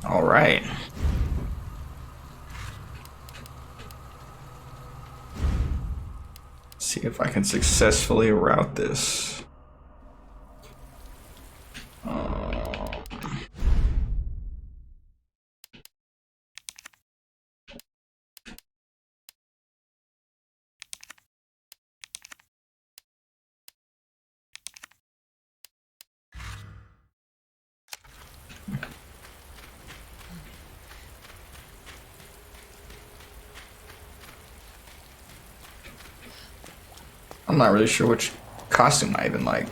All right. See if I can successfully route this. I'm not really sure which costume I even like.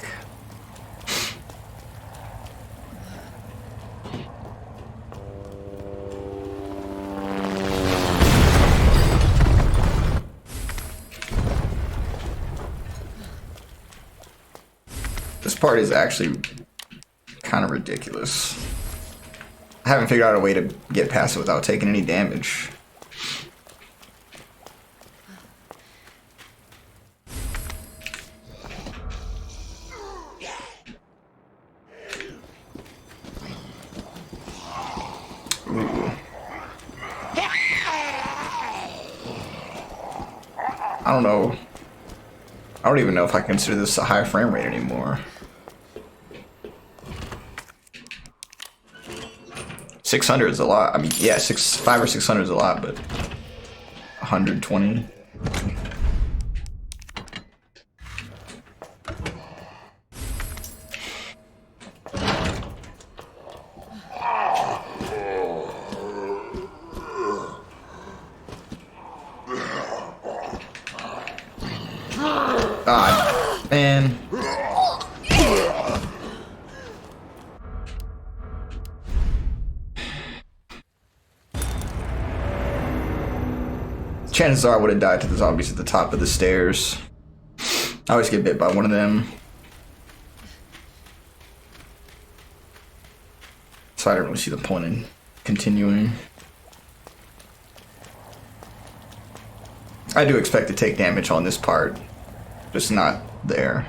This part is actually kind of ridiculous. I haven't figured out a way to get past it without taking any damage. I don't know. I don't even know if I consider this a high frame rate anymore. 600 is a lot. I mean, yeah, 500 or 600 is a lot, but 120. God, man. Chances are I would have died to the zombies at the top of the stairs. I always get bit by one of them. So I don't really see the point in continuing. I do expect to take damage on this part, just not there.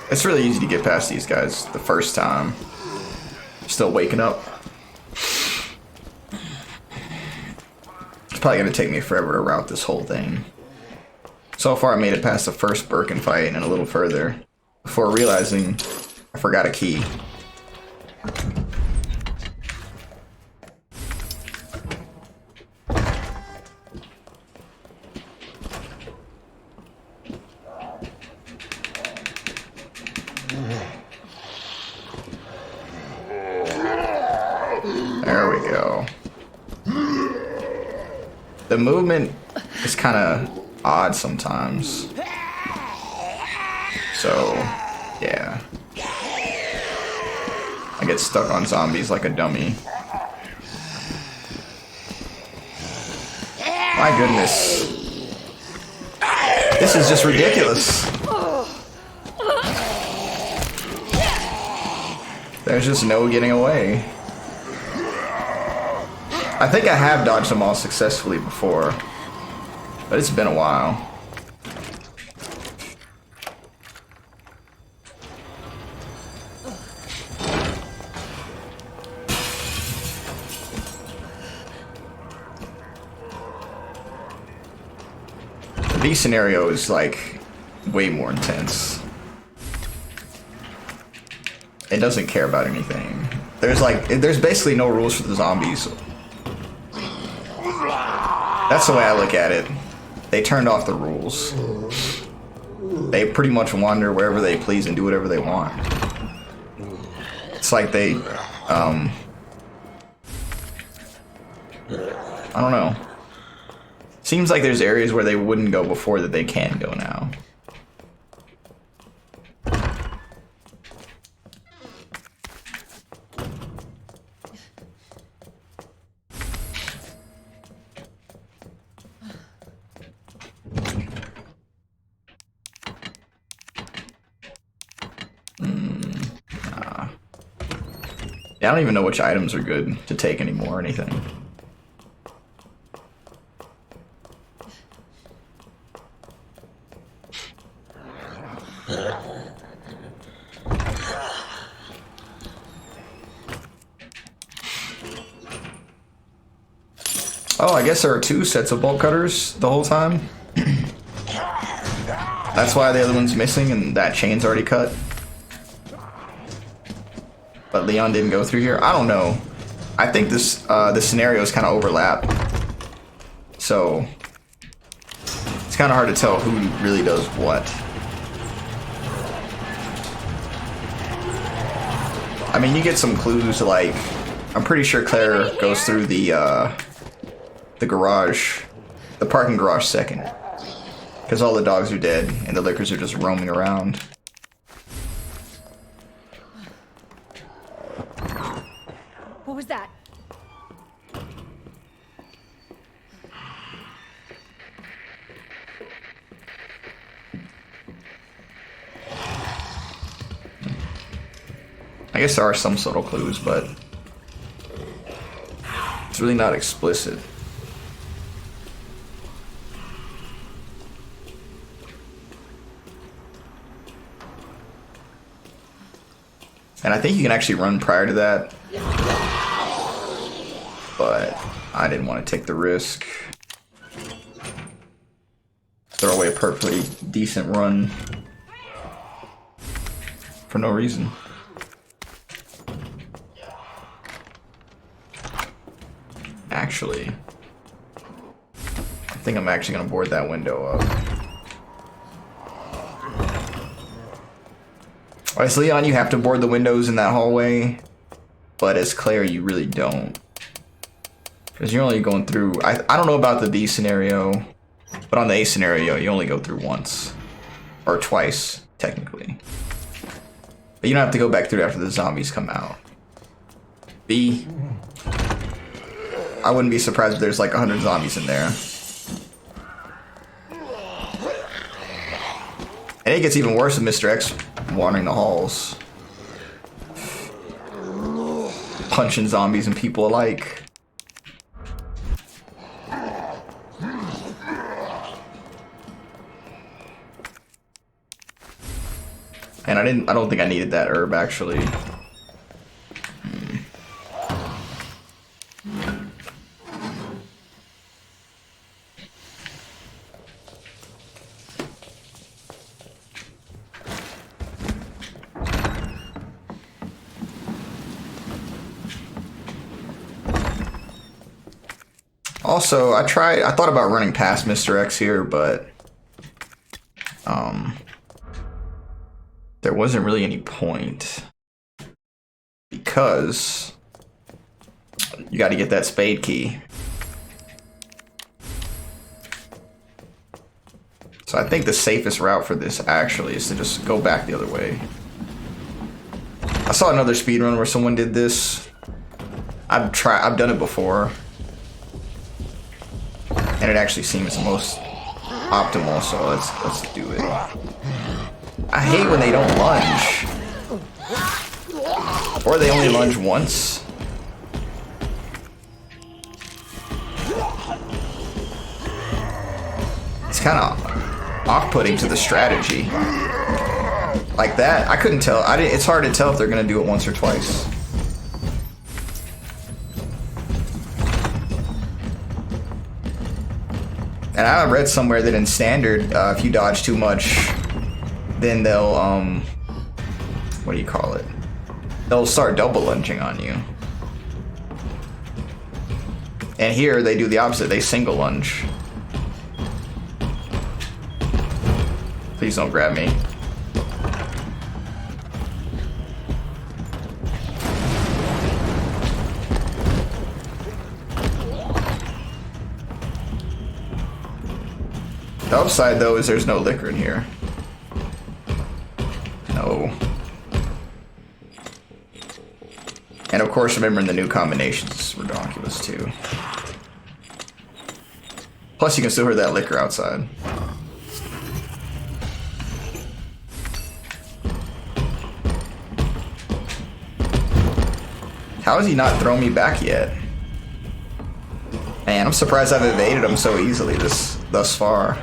It's really easy to get past these guys the first time. Still waking up. It's probably gonna take me forever to route this whole thing. So far I made it past the first Birkin fight and a little further before realizing I forgot a key. There we go. The movement is kind of odd sometimes. So, yeah. I get stuck on zombies like a dummy. My goodness. This is just ridiculous. There's just no getting away. I think I have dodged them all successfully before, but it's been a while. The B scenario is like way more intense. It doesn't care about anything. There's basically no rules for the zombies. That's the way I look at it. They turned off the rules. They pretty much wander wherever they please and do whatever they want. It's like they, I don't know. Seems like there's areas where they wouldn't go before that they can go now. Yeah, I don't even know which items are good to take anymore or anything. Oh, I guess there are 2 sets of bolt cutters the whole time. That's why the other one's missing and that chain's already cut. But Leon didn't go through here. I don't know. I think this the scenarios kind of overlap. So it's kind of hard to tell who really does what. I mean, you get some clues like I'm pretty sure Claire goes through the garage, the parking garage second. Because all the dogs are dead, and the lickers are just roaming around. What was that? I guess there are some subtle clues, but it's really not explicit. And I think you can actually run prior to that. But I didn't want to take the risk. Throw away a perfectly decent run for no reason. Actually, I think I'm actually going to board that window up. As Leon, you have to board the windows in that hallway, but as Claire, you really don't. Because you're only going through... I don't know about the B scenario, but on the A scenario, you only go through once. Or twice, technically. But you don't have to go back through after the zombies come out. B, I wouldn't be surprised if there's like 100 zombies in there. And it gets even worse with Mr. X wandering the halls. Punching zombies and people alike. And I don't think I needed that herb actually. Also, I thought about running past Mr. X here, but there wasn't really any point because you got to get that spade key. So I think the safest route for this actually is to just go back the other way. I saw another speedrun where someone did this. I've done it before. And it actually seems the most optimal, so let's do it. I hate when they don't lunge. Or they only lunge once. It's kind of off-putting to the strategy. Like that, I couldn't tell. It's hard to tell if they're gonna do it once or twice. And I read somewhere that in standard, if you dodge too much, then they'll, what do you call it? They'll start double lunging on you. And here they do the opposite, they single lunge. Please don't grab me. The upside, though, is there's no liquor in here. No. And of course, remembering the new combinations is ridiculous, too. Plus, you can still hear that liquor outside. How has he not thrown me back yet? Man, I'm surprised I've evaded him so easily thus far.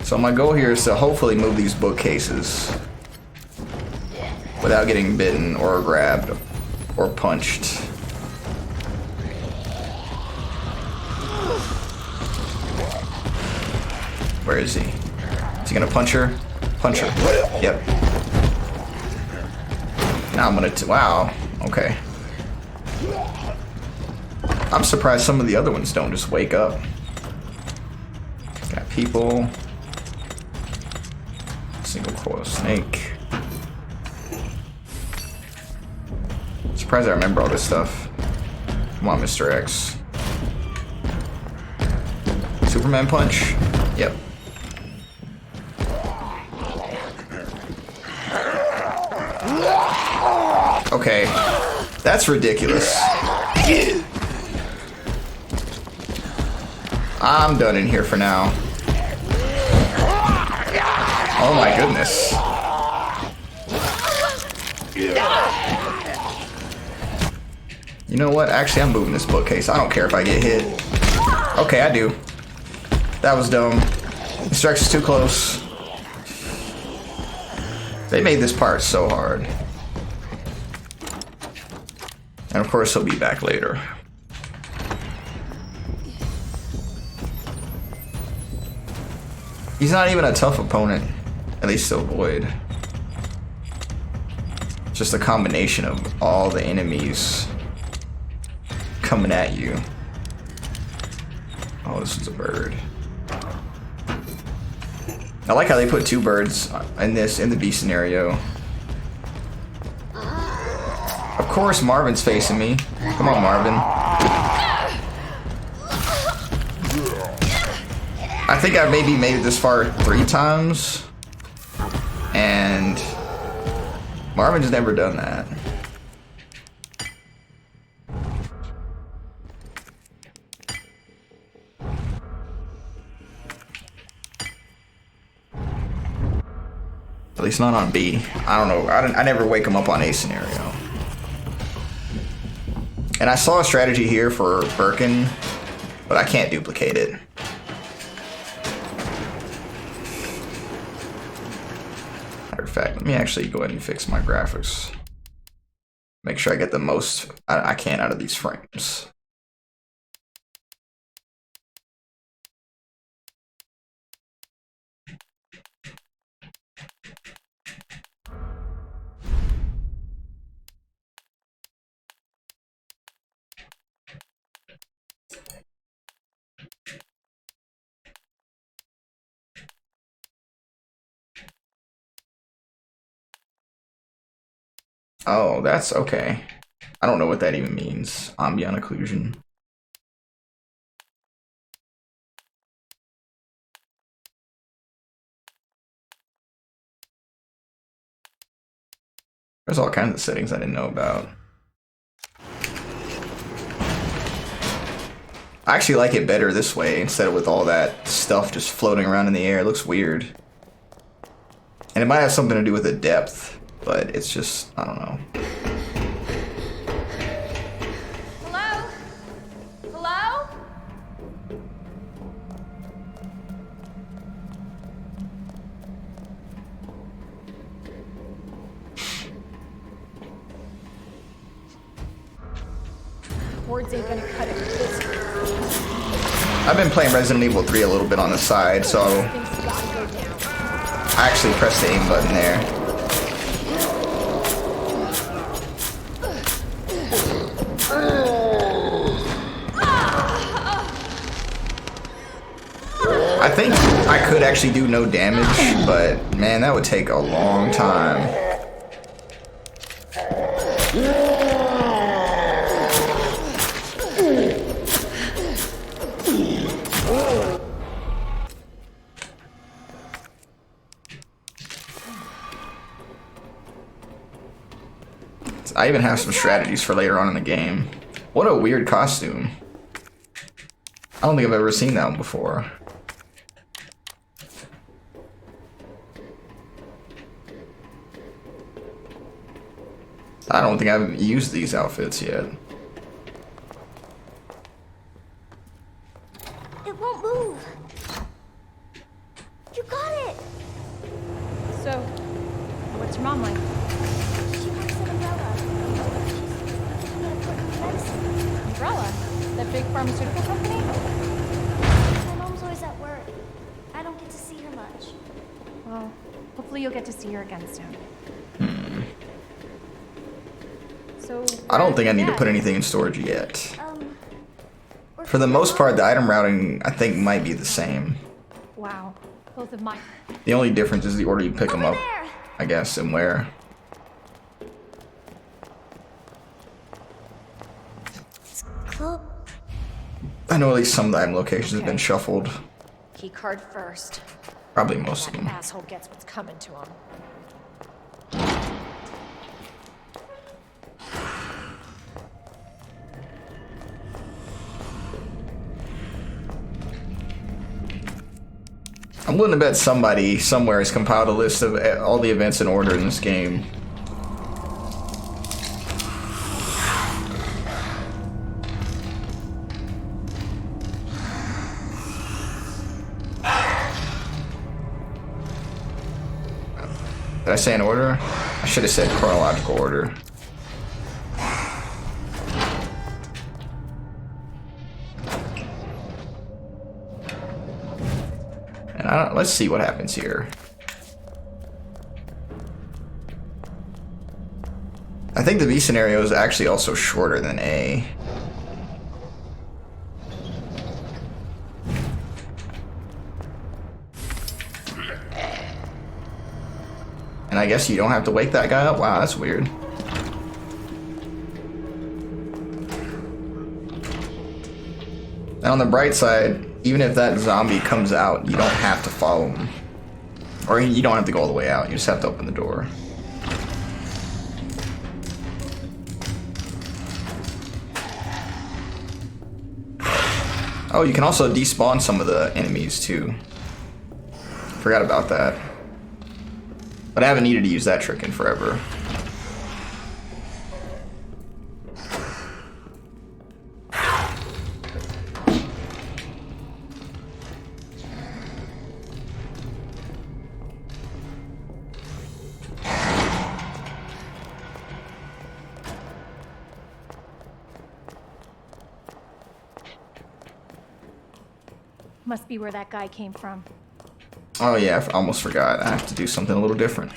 So my goal here is to hopefully move these bookcases without getting bitten or grabbed or punched. Where is he? Is he gonna punch her? Punch her. Yep. Now I'm gonna. Wow. Okay. I'm surprised some of the other ones don't just wake up. Got people. Single coil snake. Surprised I remember all this stuff. Come on, Mr. X. Superman punch? Yep. Okay. That's ridiculous. I'm done in here for now. Oh my goodness. You know what? Actually, I'm moving this bookcase. I don't care if I get hit. Okay, I do. That was dumb. Mr. X is too close. They made this part so hard. And of course, he'll be back later. He's not even a tough opponent. At least to avoid. Just a combination of all the enemies coming at you. Oh, this is a bird. I like how they put two birds in the B scenario. Of course Marvin's facing me. Come on, Marvin. I think I've maybe made it this far 3 times. And Marvin's never done that. At least not on B. I don't know. I never wake him up on A scenario. And I saw a strategy here for Birkin, but I can't duplicate it. Matter of fact, let me actually go ahead and fix my graphics. Make sure I get the most I can out of these frames. Oh, that's okay. I don't know what that even means. Ambient occlusion. There's all kinds of settings I didn't know about. I actually like it better this way instead of with all that stuff just floating around in the air. It looks weird. And it might have something to do with the depth, but it's just, I don't know. Hello? Hello? Words ain't gonna cut it. I've been playing Resident Evil 3 a little bit on the side, so Things gotta go down. I actually pressed the aim button there. I think I could actually do no damage, but man, that would take a long time. I even have some strategies for later on in the game. What a weird costume. I don't think I've ever seen that one before. I don't think I've used these outfits yet. It won't move. You got it. So, what's your mom like? She works at Umbrella. She's looking at important medicine. Umbrella? That big pharmaceutical company? My mom's always at work. I don't get to see her much. Well, hopefully you'll get to see her again soon. So, I don't think I need to yeah. put anything in storage yet. We're For the most part, the item routing, I think, might be the same. Wow, both of mine. The only difference is the order you pick them Over up, there. I guess, and where. Cool. I know at least some of the item locations have been shuffled. Key card first. Probably most of That them. asshole gets what's coming to him. I'm willing to bet somebody somewhere has compiled a list of all the events in order in this game. Did I say in order? I should have said chronological order. And let's see what happens here. I think the B scenario is actually also shorter than A. And I guess you don't have to wake that guy up? Wow, that's weird. And on the bright side, even if that zombie comes out, you don't have to follow him. Or you don't have to go all the way out, you just have to open the door. Oh, you can also despawn some of the enemies too. Forgot about that. But I haven't needed to use that trick in forever. Must be where that guy came from. Oh yeah, I almost forgot. I have to do something a little different.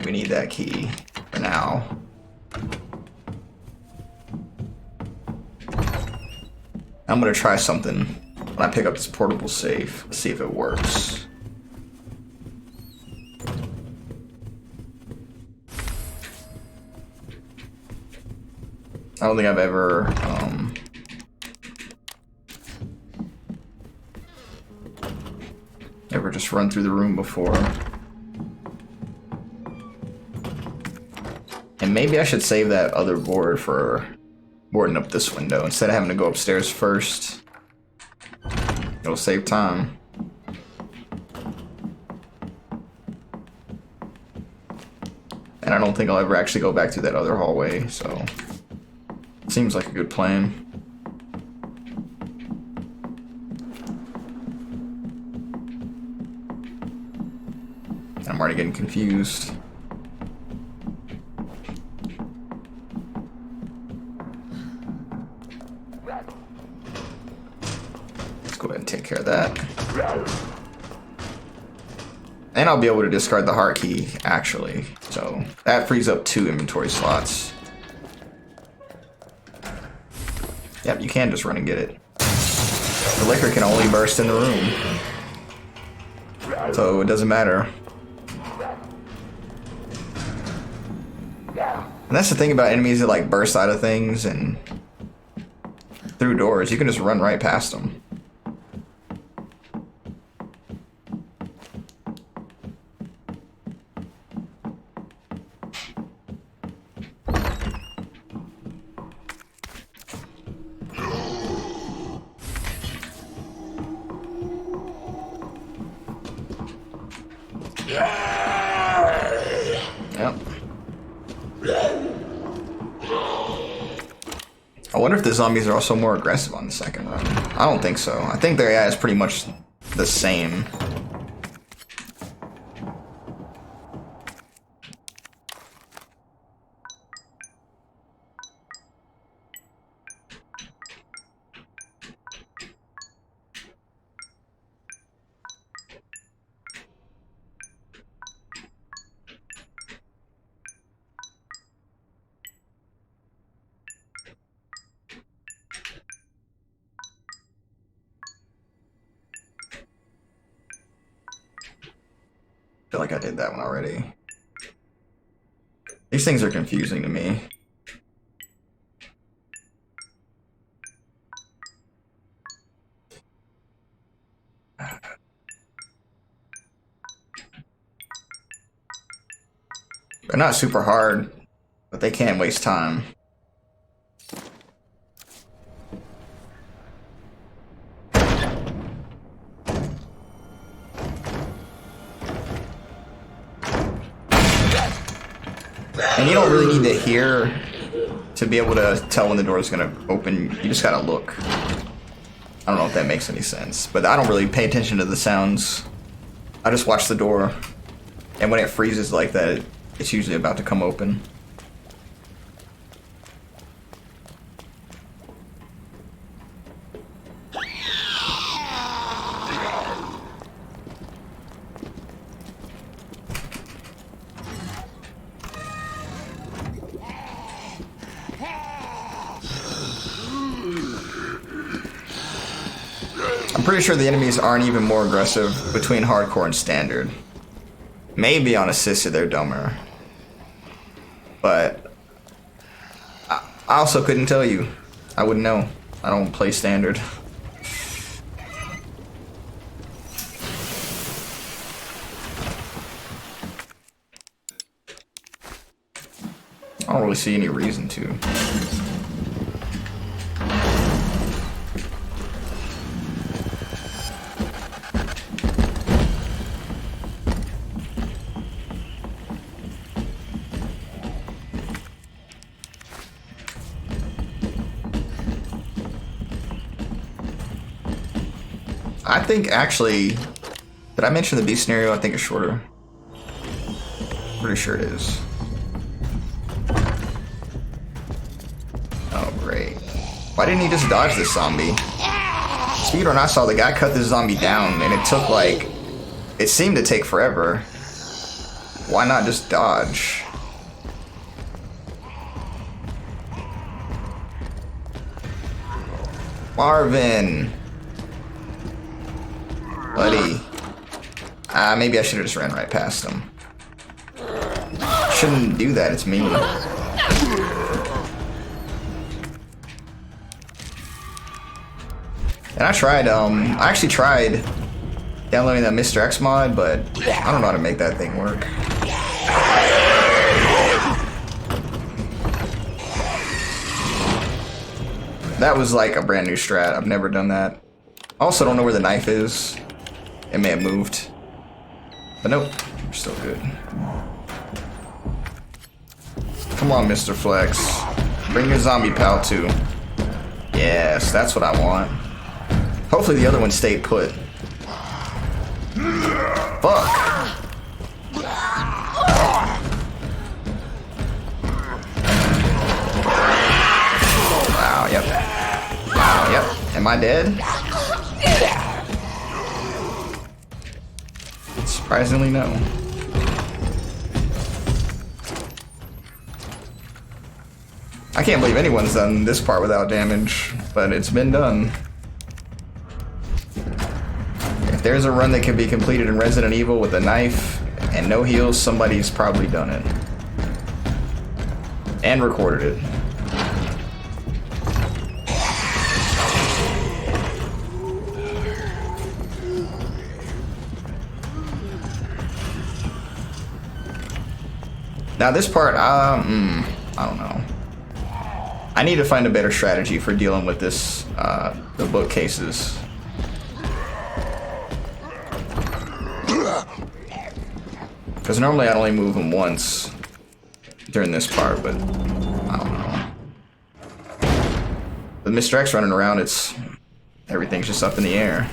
We need that key for now. I'm gonna try something when I pick up this portable safe. See if it works. I don't think I've ever ever just run through the room before. And maybe I should save that other board for boarding up this window instead of having to go upstairs first. It'll save time. And I don't think I'll ever actually go back through that other hallway, so seems like a good plan. I'm already getting confused. Go ahead and take care of that. And I'll be able to discard the heart key, actually. So that frees up 2 inventory slots. Yep, you can just run and get it. The liquor can only burst in the room. So it doesn't matter. And that's the thing about enemies that like burst out of things and through doors. You can just run right past them. Yep. I wonder if the zombies are also more aggressive on the second run. I don't think so. I think their AI is pretty much the same. I feel like I did that one already. These things are confusing to me. They're not super hard, but they can't waste time. And you don't really need to hear to be able to tell when the door is going to open. You just gotta look. I don't know if that makes any sense, but I don't really pay attention to the sounds. I just watch the door, and when it freezes like that, it's usually about to come open. I'm pretty sure the enemies aren't even more aggressive between hardcore and standard. Maybe on assisted they're dumber. But I also couldn't tell you. I wouldn't know. I don't play standard. I don't really see any reason to. I think actually, did I mention the beast scenario? I think it's shorter. Pretty sure it is. Oh great. Why didn't he just dodge this zombie? Speedrun, I saw the guy cut this zombie down and it took like, it seemed to take forever. Why not just dodge? Marvin! Buddy. Maybe I should have just ran right past him. Shouldn't do that, it's mean. And I tried, I actually tried downloading that Mr. X mod, but I don't know how to make that thing work. That was like a brand new strat, I've never done that. I also don't know where the knife is. It may have moved. But nope, we're still good. Come on, Mr. Flex. Bring your zombie pal too. Yes, that's what I want. Hopefully the other one stayed put. Fuck! Wow, yep. Wow, yep. Am I dead? Surprisingly, no. I can't believe anyone's done this part without damage, but it's been done. If there's a run that can be completed in Resident Evil with a knife and no heals, somebody's probably done it. And recorded it. Now this part, I don't know. I need to find a better strategy for dealing with this, the bookcases. Because normally I'd only move them once during this part, but I don't know. With Mr. X running around, everything's just up in the air.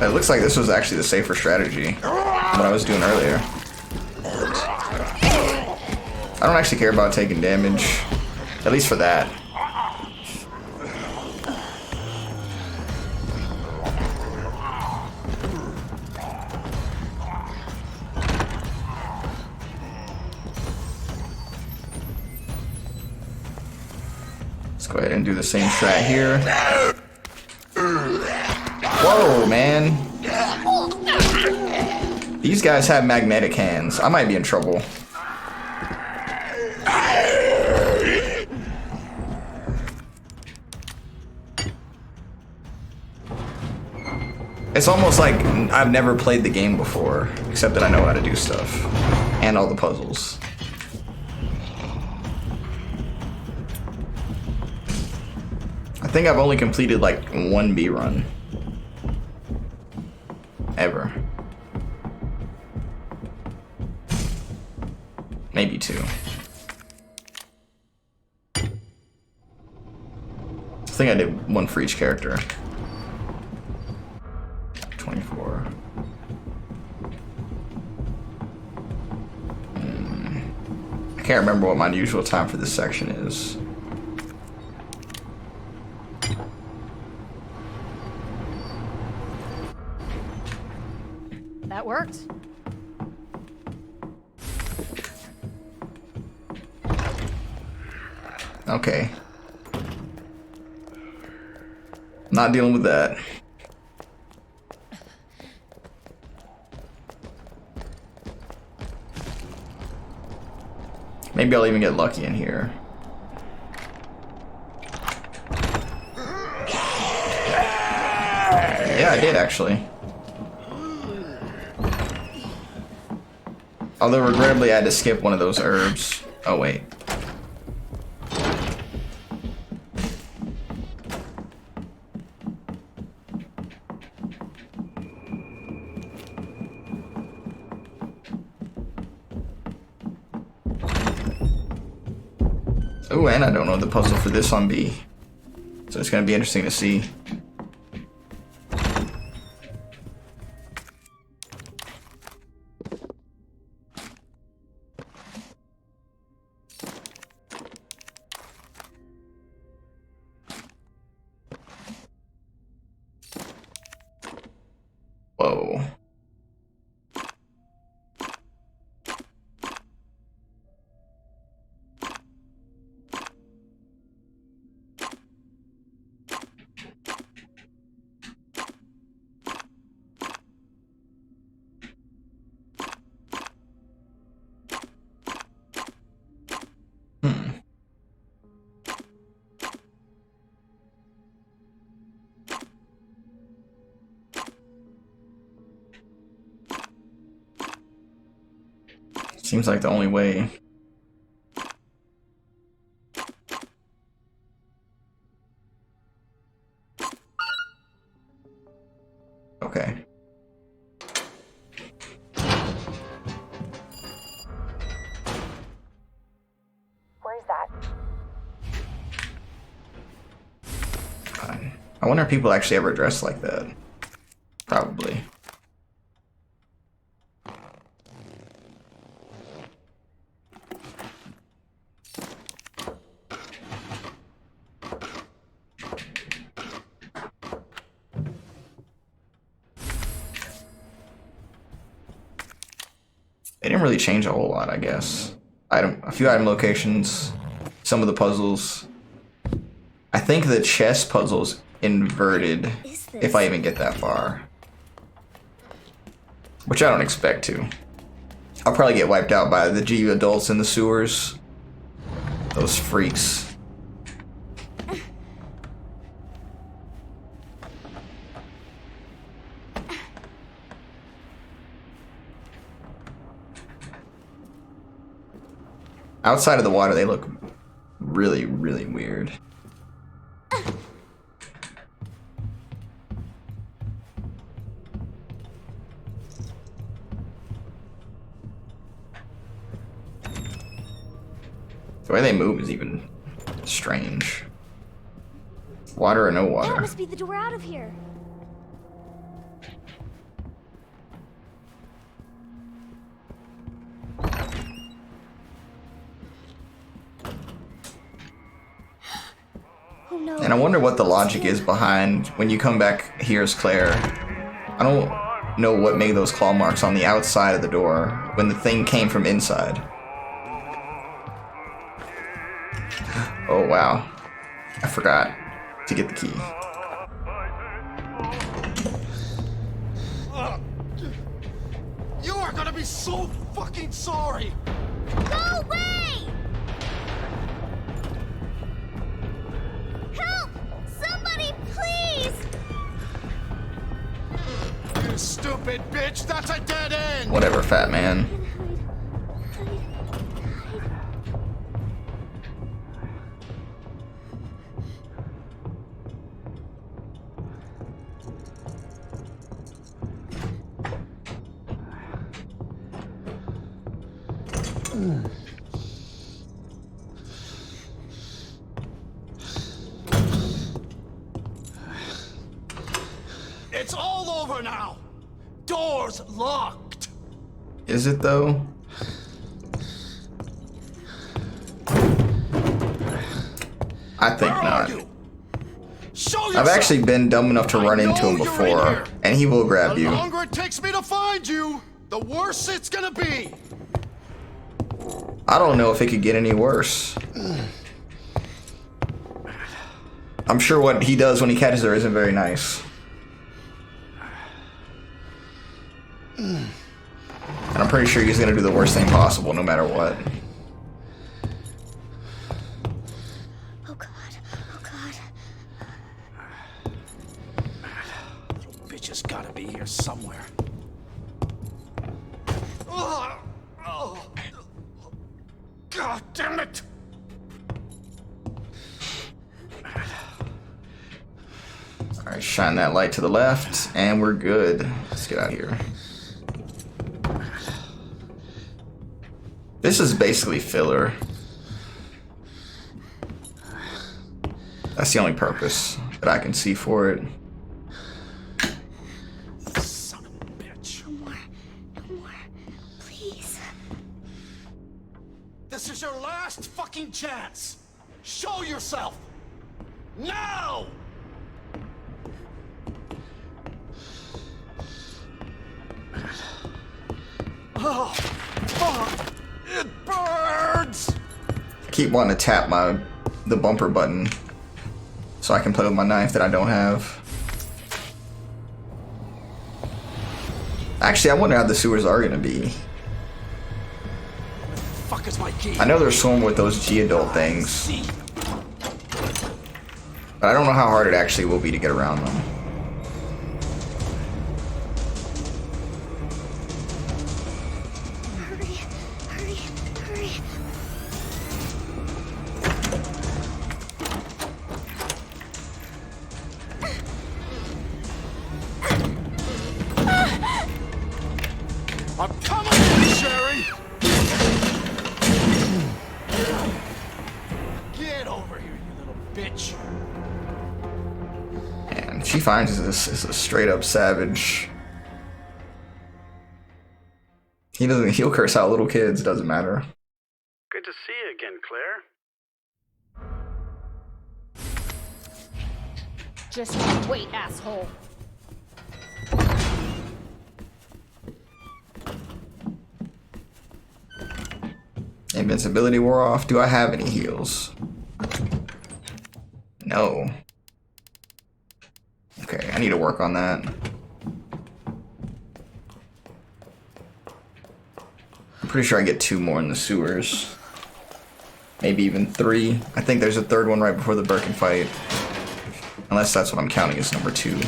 It looks like this was actually the safer strategy than what I was doing earlier. I don't actually care about taking damage, at least for that. Let's go ahead and do the same strat here. Whoa, man. These guys have magnetic hands. I might be in trouble. It's almost like I've never played the game before, except that I know how to do stuff. And all the puzzles. I think I've only completed like one B run. Ever. Maybe two. I think I did one for each character. 24. I can't remember what my usual time for this section is. That worked. Okay. Not dealing with that. Maybe I'll even get lucky in here. Yeah, I did actually. Although regrettably I had to skip one of those herbs. Oh wait. Oh, and I don't know the puzzle for this on B. So it's gonna be interesting to see. Whoa. Seems like the only way. Okay. Where's that? I wonder if people actually ever dress like that. Probably. They didn't really change a whole lot, I guess. A few item locations, some of the puzzles. I think the chess puzzle's inverted, if I even get that far. Which I don't expect to. I'll probably get wiped out by the G adults in the sewers. Those freaks. Outside of the water, they look really, really weird. The way they move is even strange. Water or no water? That must be the door out of here. Oh no. And I wonder what the logic is behind when you come back here as Claire. I don't know what made those claw marks on the outside of the door when the thing came from inside. Oh wow. I forgot to get the key. You are gonna be so fucking sorry! Go away! Help! Somebody, please! You stupid bitch, that's a dead end! Whatever, fat man. It's all over now! Door's locked! Is it though? I think Where not. are you? Show yourself! I've actually been dumb enough to run into him know you're in before, here. and he will grab The you. longer it takes me to find you, the worse it's gonna be! I don't know if it could get any worse. I'm sure what he does when he catches her isn't very nice. And I'm pretty sure he's gonna do the worst thing possible no matter what. Oh god, oh god. Bitch has gotta be here somewhere. God damn it! Alright, shine that light to the left, and we're good. Let's get out of here. This is basically filler. That's the only purpose that I can see for it. Son of a bitch. No more, no more. Please. This is your last fucking chance! Show yourself! Now! Oh, fuck! It burns! I keep wanting to tap the bumper button so I can play with my knife that I don't have. Actually, I wonder how the sewers are gonna be. Fuck is my key? I know they're swarmed with those G-adult things, See. but I don't know how hard it actually will be to get around them. Hurry, hurry, hurry. I'm coming in, Sherry! Get over here, you little bitch! And she finds this is a straight up savage. He'll curse out little kids, doesn't matter. Good to see you again, Claire. Just wait, asshole. Invincibility wore off. Do I have any heals? No. Okay, I need to work on that. I'm pretty sure I get 2 more in the sewers. Maybe even 3. I think there's a 3rd one right before the Birkin fight. Unless that's what I'm counting as number 2.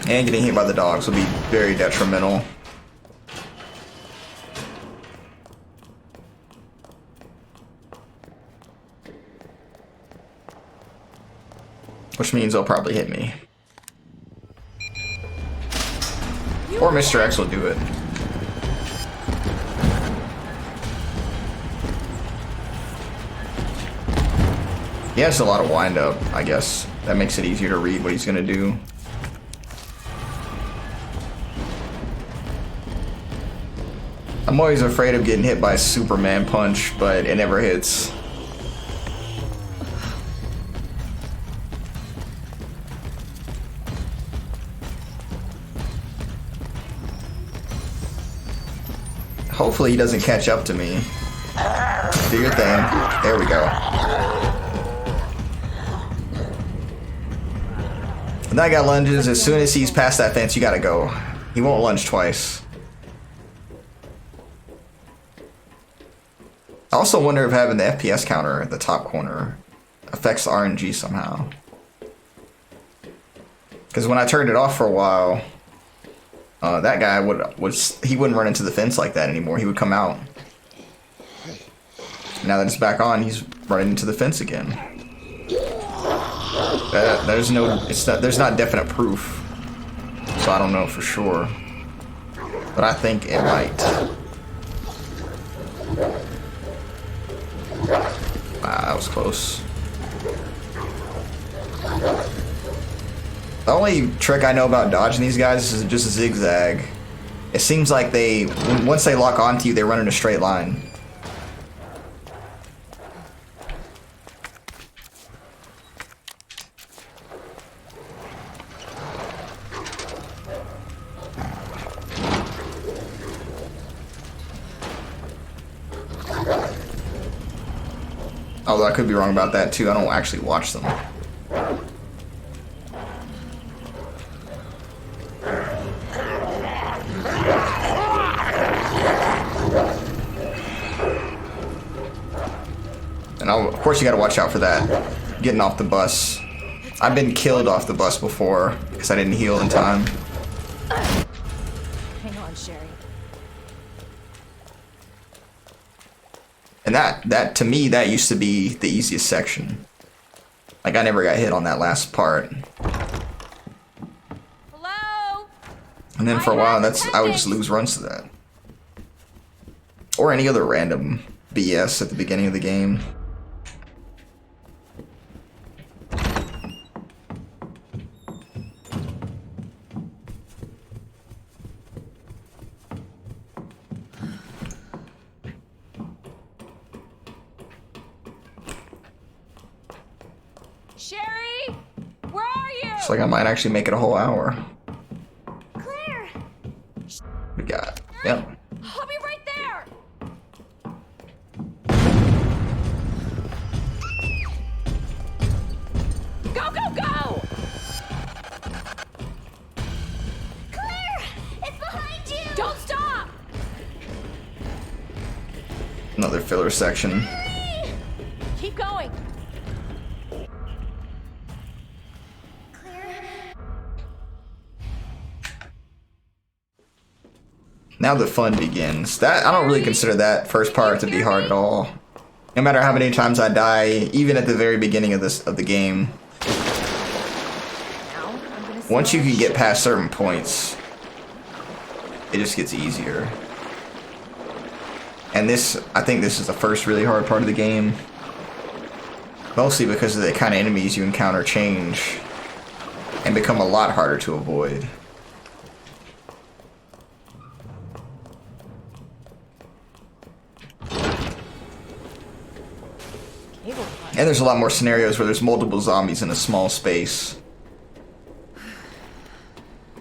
And getting hit by the dogs will be very detrimental. Which means they'll probably hit me. Or Mr. X will do it. He has a lot of wind up, I guess. That makes it easier to read what he's gonna do. I'm always afraid of getting hit by a Superman punch, but it never hits. Hopefully he doesn't catch up to me. Do your thing. There we go. When that guy lunges, as soon as he's past that fence, you gotta go. He won't lunge twice. I also wonder if having the FPS counter at the top corner affects the RNG somehow. Because when I turned it off for a while, that guy he wouldn't run into the fence like that anymore. He would come out. Now that it's back on, he's running into the fence again. There's not definite proof, so I don't know for sure. But I think it might. Wow, that was close. The only trick I know about dodging these guys is just a zigzag. It seems like once they lock onto you, they run in a straight line. Although I could be wrong about that too. I don't actually watch them. And of course you gotta watch out for that. Getting off the bus. I've been killed off the bus before because I didn't heal in time. Hang on, Sherry. And that to me, that used to be the easiest section. Like I never got hit on that last part. Hello? And then for a while, I would just lose runs to that. Or any other random BS at the beginning of the game. Sherry? Where are you? It's like I might actually make it a whole hour. Claire! We got, yep. I'll be right there! Go, go, go! Claire! It's behind you! Don't stop! Another filler section. Keep going. Now the fun begins. I don't really consider that first part to be hard at all. No matter how many times I die, even at the very beginning of the game. Once you can get past certain points, it just gets easier. And I think this is the first really hard part of the game. Mostly because of the kind of enemies you encounter change and become a lot harder to avoid. And there's a lot more scenarios where there's multiple zombies in a small space.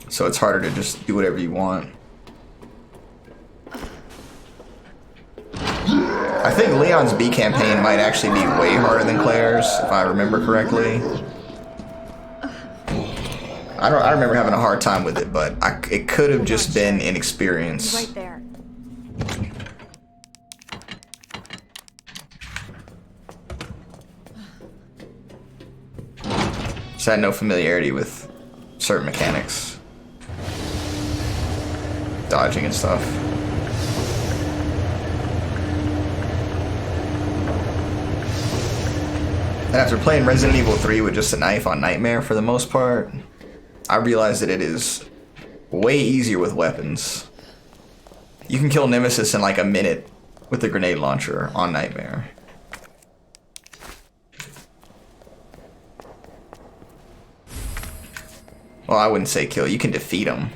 So it's harder to just do whatever you want. think Leon's B campaign might actually be way harder than Claire's, if I remember correctly. I remember having a hard time with it, but it could have just been inexperience. Right there. Just had no familiarity with certain mechanics. Dodging and stuff. And after playing Resident Evil 3 with just a knife on Nightmare for the most part, I realized that it is way easier with weapons. You can kill Nemesis in like a minute with the grenade launcher on Nightmare. Well, I wouldn't say kill. You can defeat him.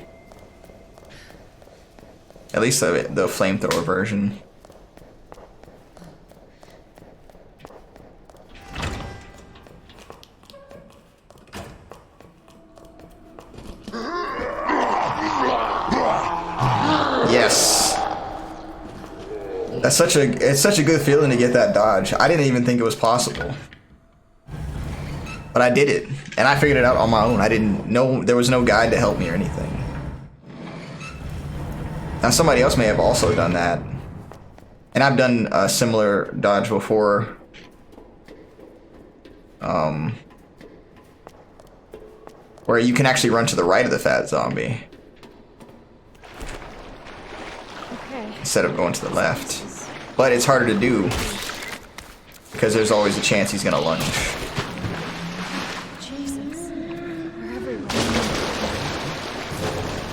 At least the flamethrower version. Yes. It's such a good feeling to get that dodge. I didn't even think it was possible. But I did it, and I figured it out on my own. I didn't know, there was no guide to help me or anything. Now somebody else may have also done that. And I've done a similar dodge before. Where you can actually run to the right of the fat zombie. Okay. Instead of going to the left. But it's harder to do. Because there's always a chance he's gonna lunge. Jesus. We're everywhere.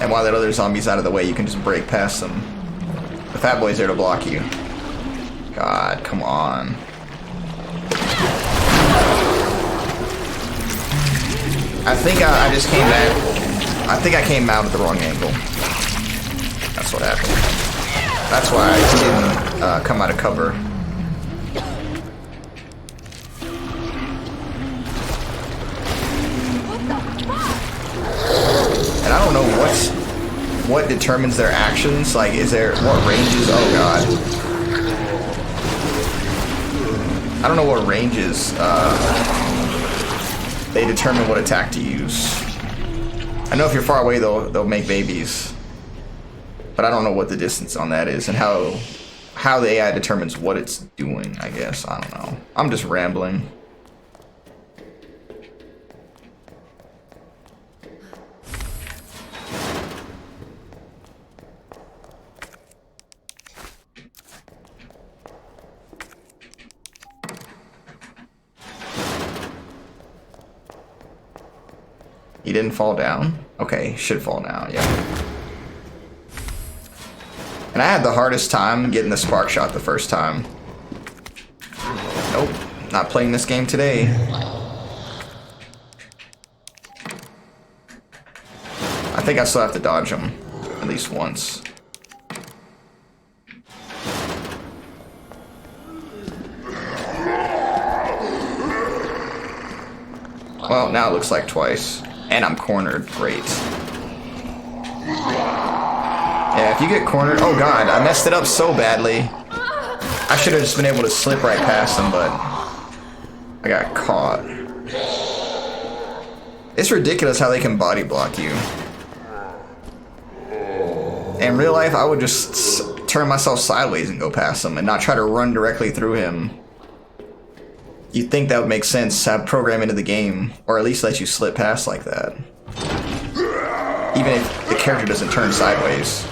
And while that other zombie's out of the way, you can just break past them. The fat boy's there to block you. God, come on. I think I just came back. I think I came out at the wrong angle. That's what happened. That's why I didn't come out of cover. And I don't know what determines their actions. Like, is there what ranges? Oh God. I don't know what ranges they determine what attack to use. I know if you're far away, they'll make babies, but I don't know what the distance on that is and how the AI determines what it's doing. I guess I don't know. I'm just rambling. He didn't fall down? Okay, should fall now, yeah. And I had the hardest time getting the spark shot the first time. Nope, not playing this game today. I think I still have to dodge him at least once. Well, now it looks like twice. And I'm cornered. Great. Yeah, if you get cornered... Oh god, I messed it up so badly. I should have just been able to slip right past him, but... I got caught. It's ridiculous how they can body block you. In real life, I would just turn myself sideways and go past him and not try to run directly through him. You'd think that would make sense, have program into the game, or at least let you slip past like that. Even if the character doesn't turn sideways.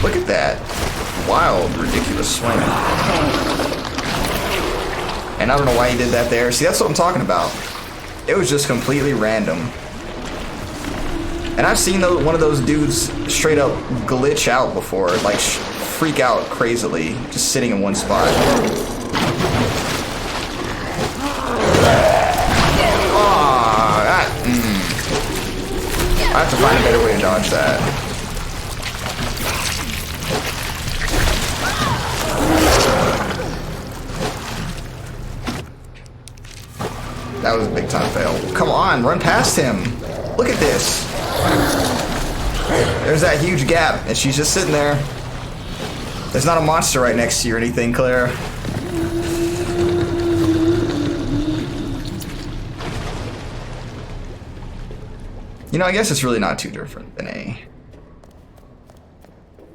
Look at that. Wild, ridiculous swing. And I don't know why he did that there. See, that's what I'm talking about. It was just completely random. And I've seen one of those dudes straight up glitch out before, like freak out crazily, just sitting in one spot. I have to find a better way to dodge that. That was a big time fail. Come on, run past him. Look at this. There's that huge gap, and she's just sitting there. There's not a monster right next to you or anything, Claire. You know, I guess it's really not too different than A.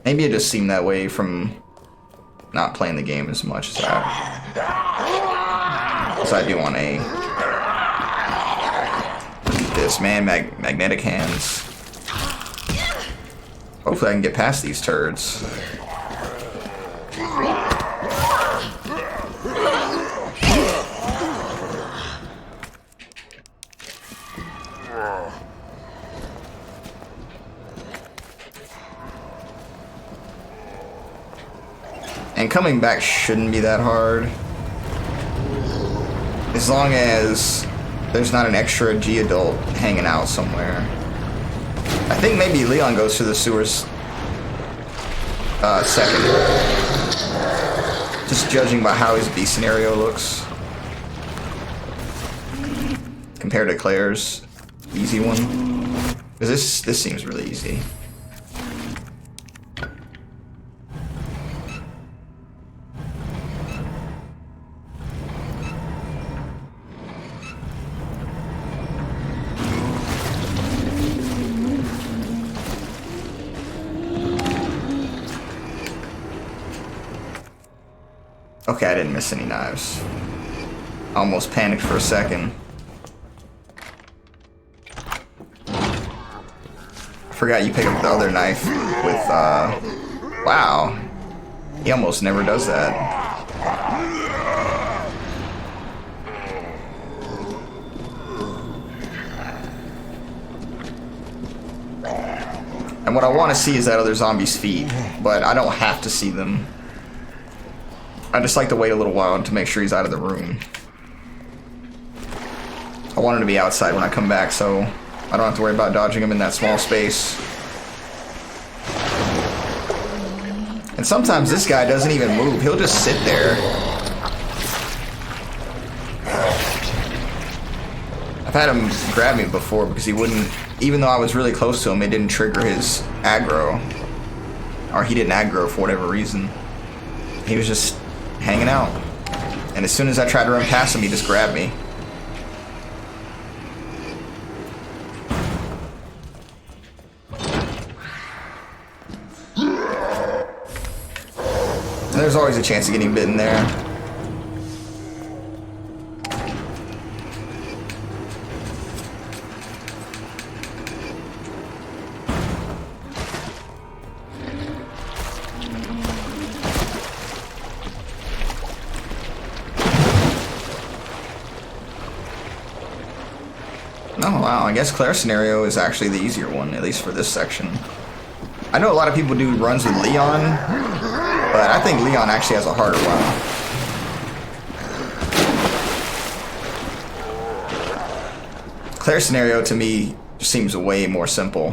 Maybe it just seemed that way from not playing the game as much as I do on A. This man, magnetic hands. Hopefully I can get past these turds. And coming back shouldn't be that hard. As long as there's not an extra G adult hanging out somewhere. I think maybe Leon goes to the sewers second. Just judging by how his B scenario looks. Compared to Claire's easy one. Because this seems really easy. Okay, I didn't miss any knives. Almost panicked for a second. Forgot you pick up the other knife with, wow. He almost never does that. And what I want to see is that other zombie's feet, but I don't have to see them. I just like to wait a little while to make sure he's out of the room. I want him to be outside when I come back, so I don't have to worry about dodging him in that small space. And sometimes this guy doesn't even move. He'll just sit there. I've had him grab me before because he wouldn't, even though I was really close to him, it didn't trigger his aggro. Or he didn't aggro for whatever reason. He was just hanging out. And as soon as I tried to run past him, he just grabbed me. And there's always a chance of getting bitten there. Oh wow, I guess Claire's scenario is actually the easier one, at least for this section. I know a lot of people do runs with Leon, but I think Leon actually has a harder one. Claire's scenario to me seems way more simple.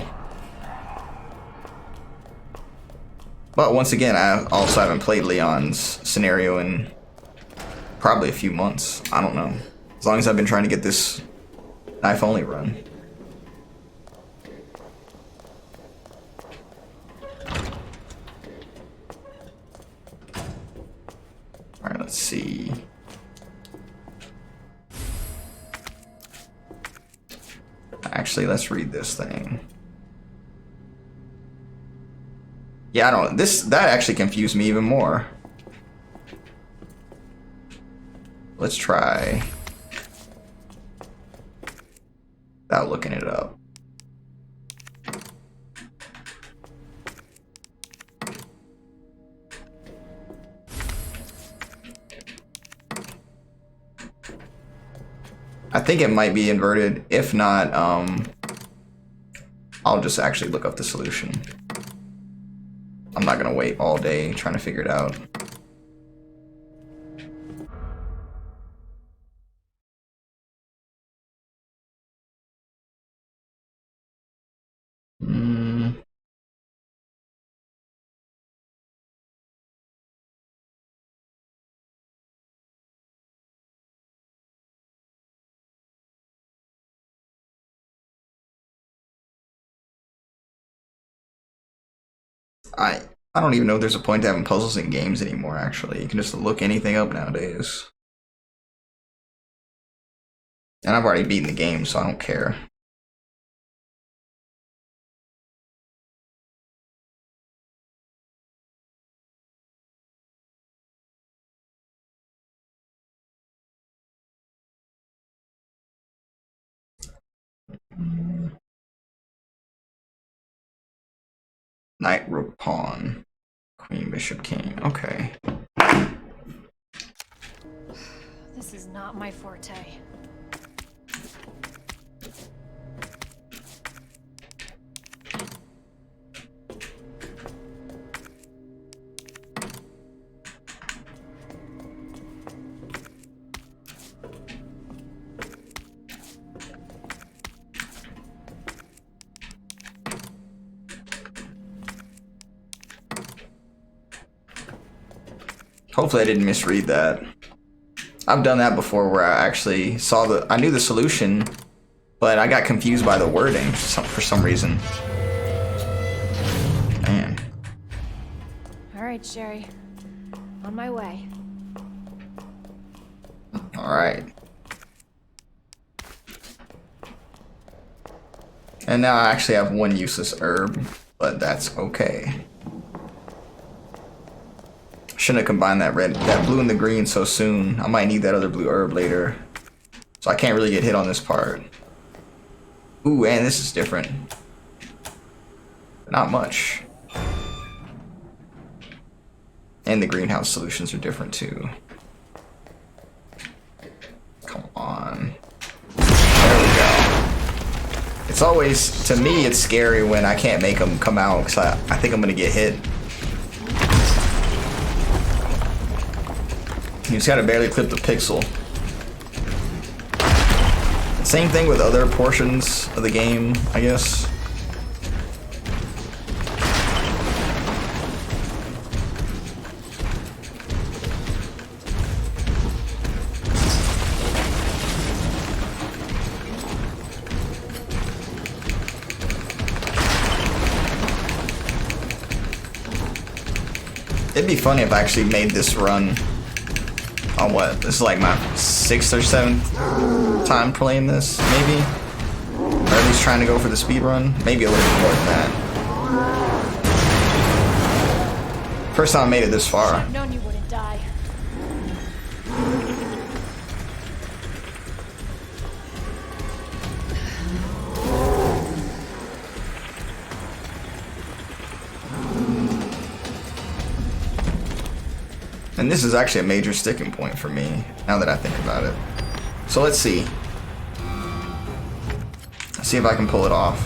But once again, I also haven't played Leon's scenario in probably a few months. I don't know. As long as I've been trying to get this knife only run. Alright, let's see. Actually, let's read this thing. Yeah, I don't, that actually confused me even more. Let's try without looking it up. I think it might be inverted. If not, I'll just actually look up the solution. I'm not gonna wait all day trying to figure it out. I don't even know if there's a point to having puzzles in games anymore, actually. You can just look anything up nowadays. And I've already beaten the game, so I don't care. Knight, rook, pawn. Queen, bishop, king. Okay. This is not my forte. Hopefully I didn't misread that. I've done that before where I actually I knew the solution, but I got confused by the wording for some reason. Man. All right, Sherry. On my way. Alright. And now I actually have one useless herb, but that's okay. Shouldn't have combined that blue and the green so soon. I might need that other blue herb later. So I can't really get hit on this part. Ooh, and this is different. Not much. And the greenhouse solutions are different too. Come on. There we go. It's always, to me, it's scary when I can't make them come out because I think I'm gonna get hit. You just gotta barely clip the pixel. Same thing with other portions of the game, I guess. It'd be funny if I actually made this run on what? This is like my 6th or 7th time playing this, maybe? Or at least trying to go for the speed run. Maybe a little bit more than that. First time I made it this far. I've known you wouldn't die. And this is actually a major sticking point for me, now that I think about it. So let's see. Let's see if I can pull it off.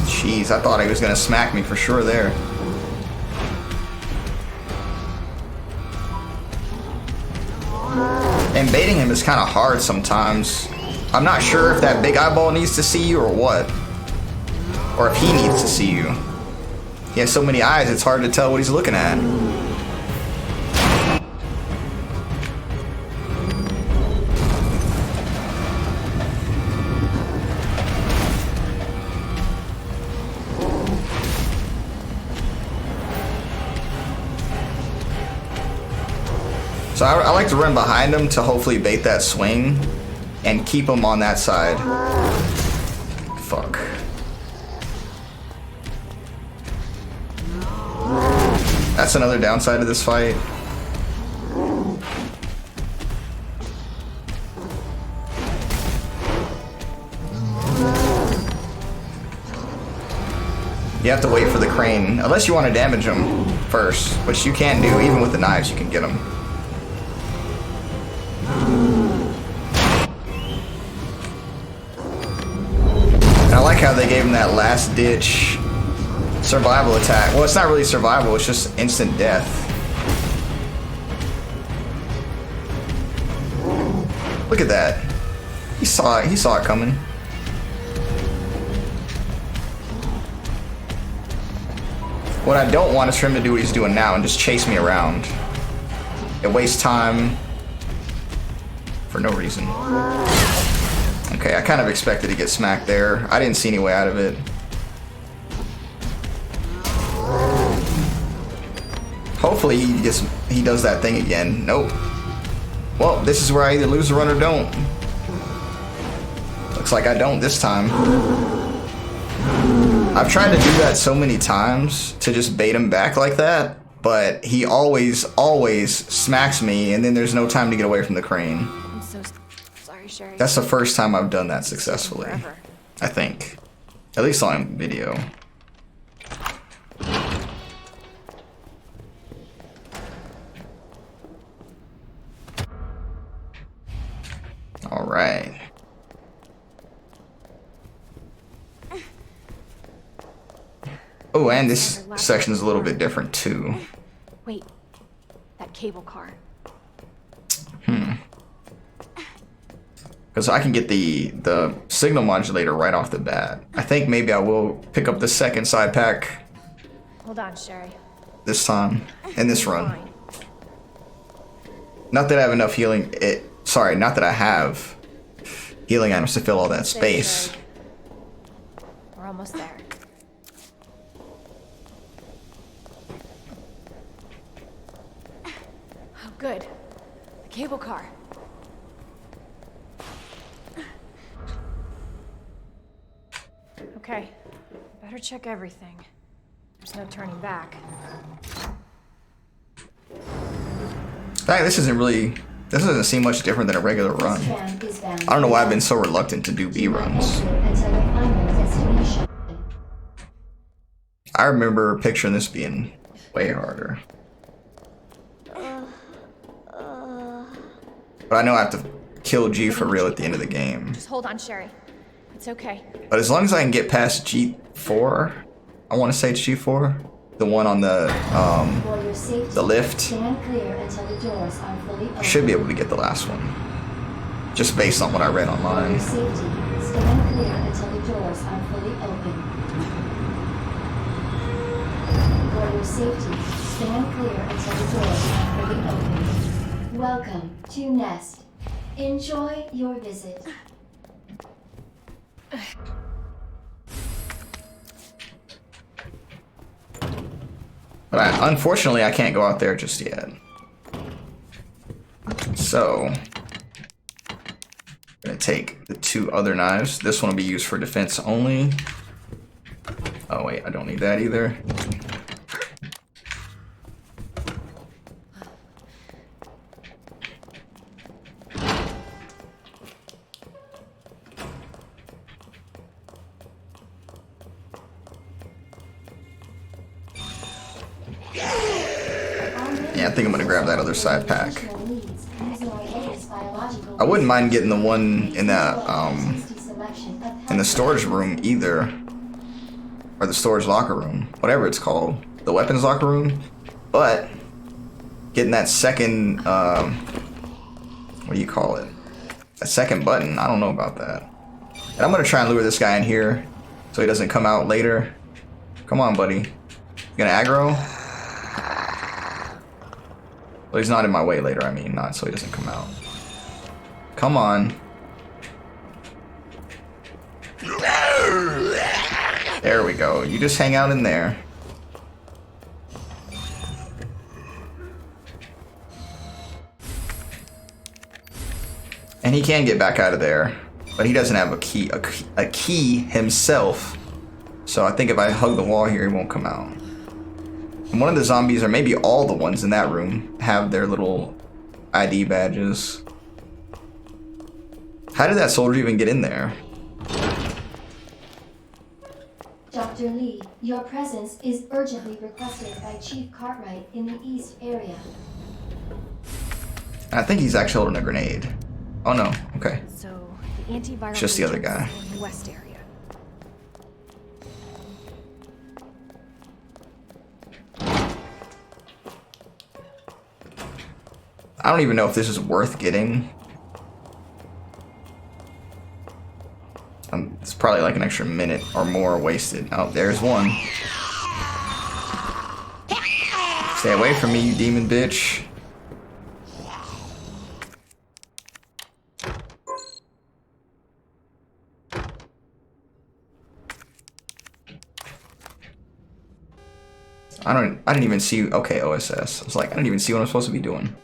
Jeez, I thought he was gonna smack me for sure there. And baiting him is kind of hard sometimes. I'm not sure if that big eyeball needs to see you or what. Or if he needs to see you. He has so many eyes, it's hard to tell what he's looking at. So I like to run behind him to hopefully bait that swing and keep him on that side. Fuck. That's another downside of this fight. You have to wait for the crane, unless you want to damage him first, which you can do, even with the knives you can get him. I like how they gave him that last ditch survival attack. Well, it's not really survival, it's just instant death. Look at that. He saw it coming. What I don't want is for him to do what he's doing now and just chase me around. It wastes time for no reason. Okay, I kind of expected to get smacked there. I didn't see any way out of it. Hopefully he does that thing again. Nope. Well, this is where I either lose or run or don't. Looks like I don't this time. I've tried to do that so many times to just bait him back like that, but he always smacks me, and then there's no time to get away from the crane. I'm so sorry, Sherry. That's the first time I've done that successfully. I think. At least on video. Alright. Oh, and this section is a little bit different too. Wait, that cable car. Because I can get the signal modulator right off the bat. I think maybe I will pick up the second side pack Hold on, Sherry. this time in this run. Not that I have enough healing. Sorry, not that I have healing items to fill all that space. We're almost there. Oh, good. The cable car. Okay, better check everything. There's no turning back. Dang, this doesn't seem much different than a regular run. I don't know why I've been so reluctant to do B runs. I remember picturing this being way harder. But I know I have to kill G for real at the end of the game. Just hold on, Sherry. It's okay. But as long as I can get past G4, I want to say it's G4, the one on the lift, I should be able to get the last one. Just based on what I read online. Welcome to Nest. Enjoy your visit. But unfortunately, I can't go out there just yet. So, I'm gonna take the two other knives. This one will be used for defense only. Oh wait, I don't need that either. Yeah, I think I'm gonna grab that other side pack. I wouldn't mind getting the one in that in the storage room either, or the storage locker room, whatever it's called, the weapons locker room. But getting that second, what do you call it? A second button. I don't know about that. And I'm gonna try and lure this guy in here so he doesn't come out later. Come on, buddy. You gonna aggro? Well, he's not in my way later, I mean, not so he doesn't come out. Come on. There we go. You just hang out in there. And he can get back out of there, but he doesn't have a key himself. So I think if I hug the wall here, he won't come out. And one of the zombies, or maybe all the ones in that room, have their little ID badges. How did that soldier even get in there? Dr. Lee, your presence is urgently requested by Chief Cartwright in the East area. I think he's actually holding a grenade. Oh no, okay. So the antiviral It's just the other guy. in the west area. I don't even know if this is worth getting. It's probably like an extra minute or more wasted. Oh, there's one. Stay away from me, you demon bitch. I didn't even see, okay, OSS. I was like, I didn't even see what I'm supposed to be doing.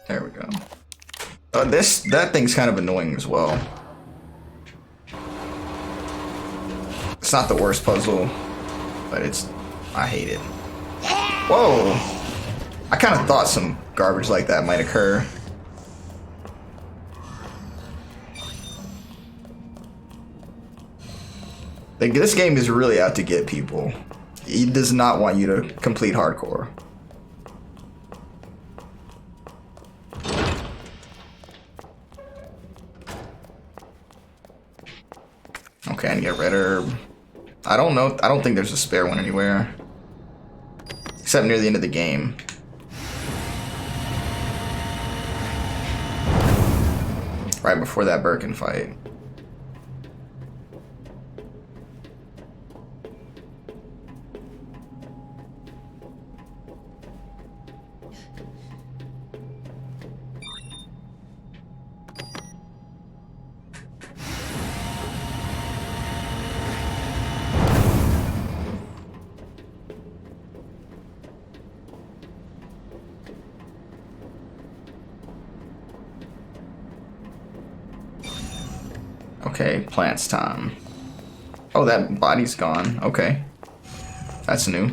There we go. That thing's kind of annoying as well. It's not the worst puzzle, but I hate it. Whoa! I kind of thought some garbage like that might occur. Like, this game is really out to get people. He does not want you to complete hardcore. Okay, I need a red herb. I don't know. I don't think there's a spare one anywhere. Except near the end of the game. Right before that Birkin fight. Okay, plants time. Oh, that body's gone. Okay. That's new.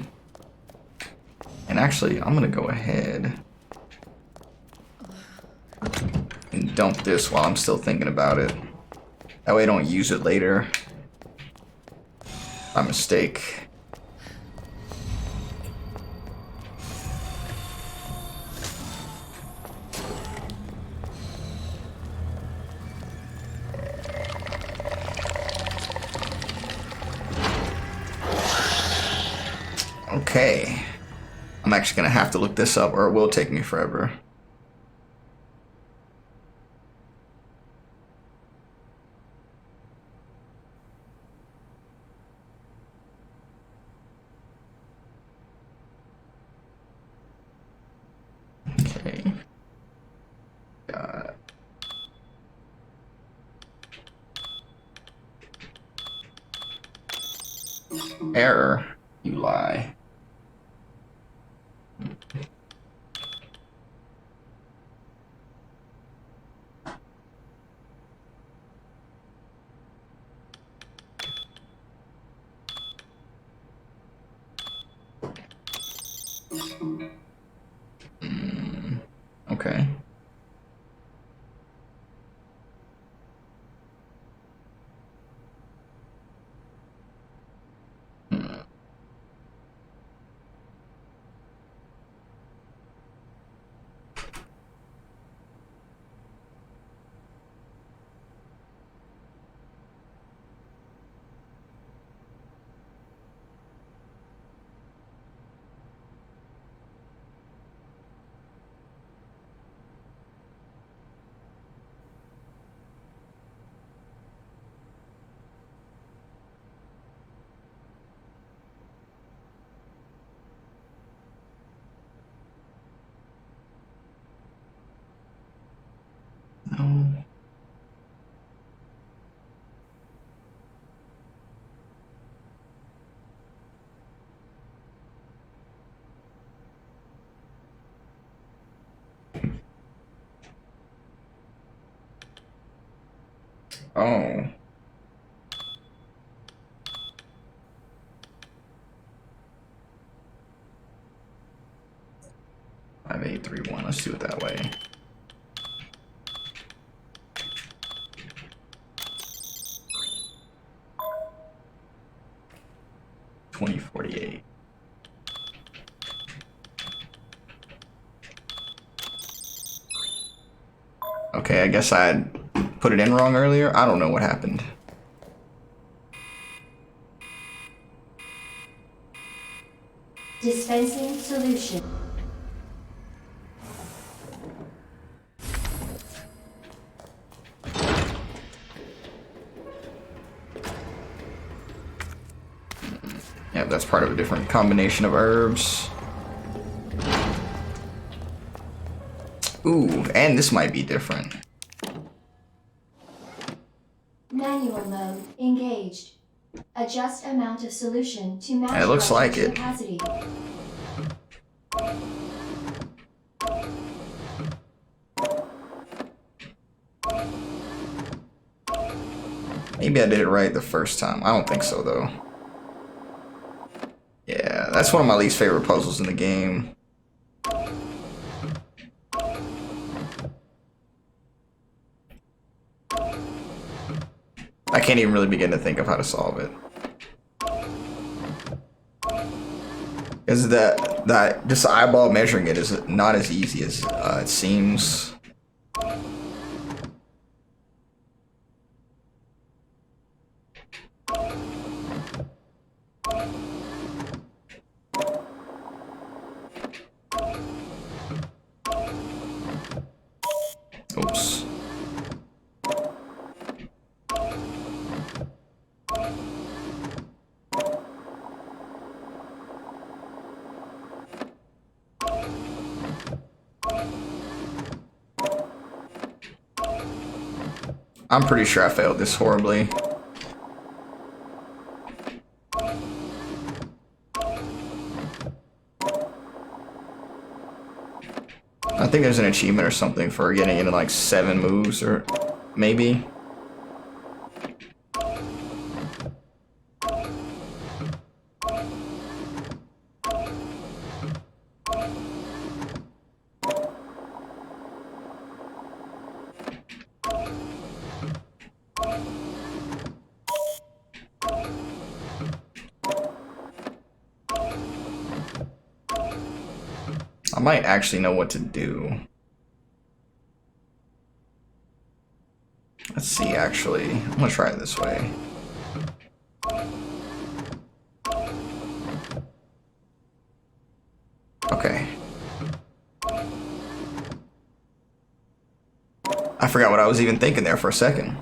And actually, I'm gonna go ahead and dump this while I'm still thinking about it. That way I don't use it later. By mistake. Okay. I'm actually gonna have to look this up or it will take me forever. Okay. Got error. You lie. Okay. No. Oh. 5831. Let's do it that way. $20.48. Okay, I guess I put it in wrong earlier. I don't know what happened. Dispensing solution. Yeah, that's part of a different combination of herbs. Ooh, and this might be different. Manual mode engaged. Adjust amount of solution to match It looks like cartridge it. capacity. Maybe I did it right the first time. I don't think so, though. Yeah, that's one of my least favorite puzzles in the game. I can't even really begin to think of how to solve it. Because that just eyeball measuring it is not as easy as it seems. Oops. I'm pretty sure I failed this horribly. I think there's an achievement or something for getting into like 7 moves, or maybe. I might actually know what to do. Let's see, actually. I'm gonna try it this way. Okay. I forgot what I was even thinking there for a second.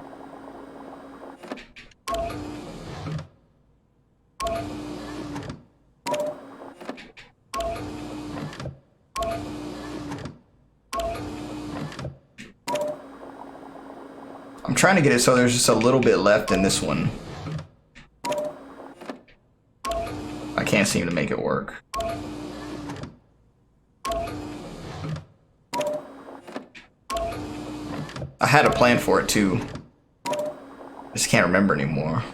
I'm trying to get it so there's just a little bit left in this one. I can't seem to make it work. I had a plan for it too. Just can't remember anymore.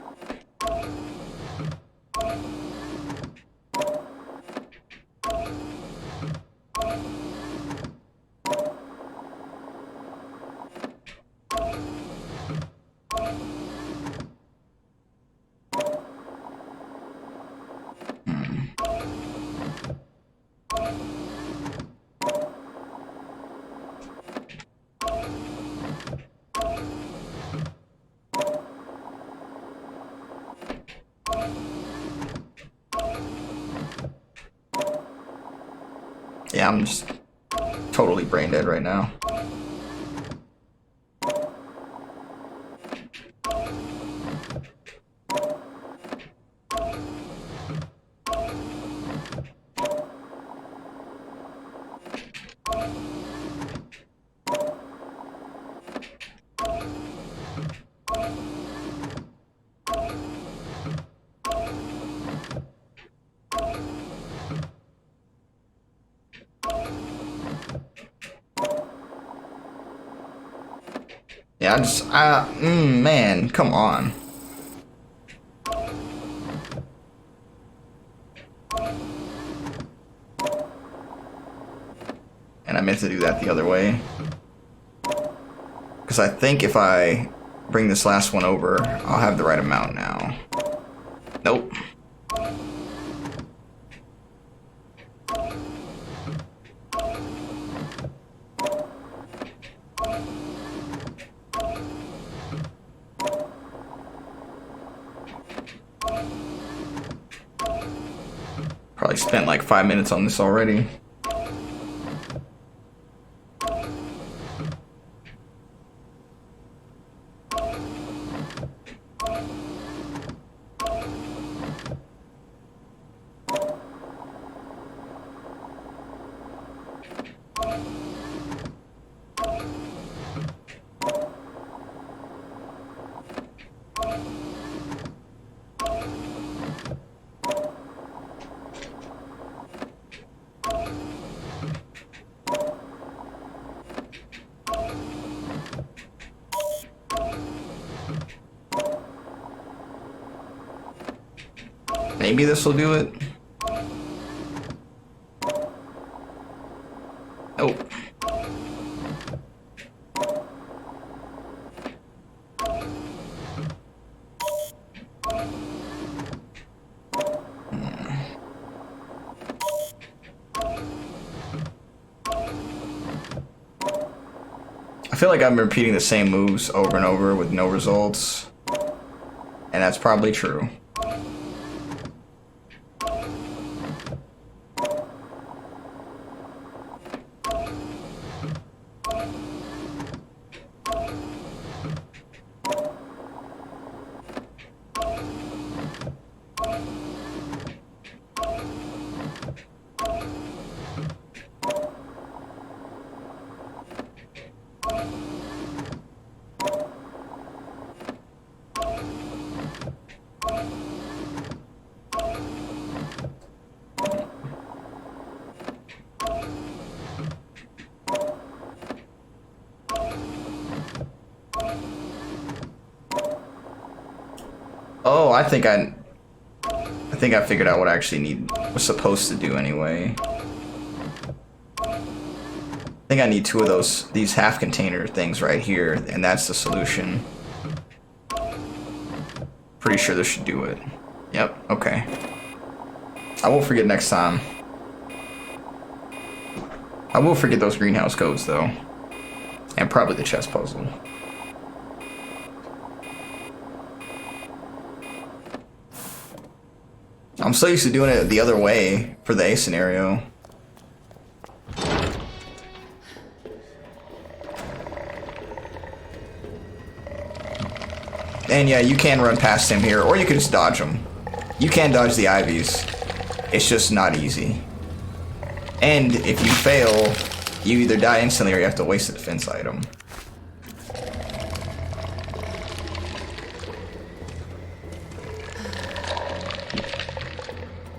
Yeah, I'm just totally brain dead right now. Yeah, I just, man, come on. And I meant to do that the other way. Because I think if I bring this last one over, I'll have the right amount now. Nope. Probably spent like 5 minutes on this already. Maybe this will do it. Oh. I feel like I've been repeating the same moves over and over with no results. And that's probably true. Oh, I think I figured out what I actually was supposed to do anyway. I think I need 2 of these half container things right here, and that's the solution. Pretty sure this should do it. Yep, okay. I won't forget next time. I will forget those greenhouse codes though. And probably the chess puzzle. I'm so used to doing it the other way for the A scenario. And yeah, you can run past him here, or you can just dodge him. You can dodge the ivies. It's just not easy. And if you fail, you either die instantly or you have to waste a defense item.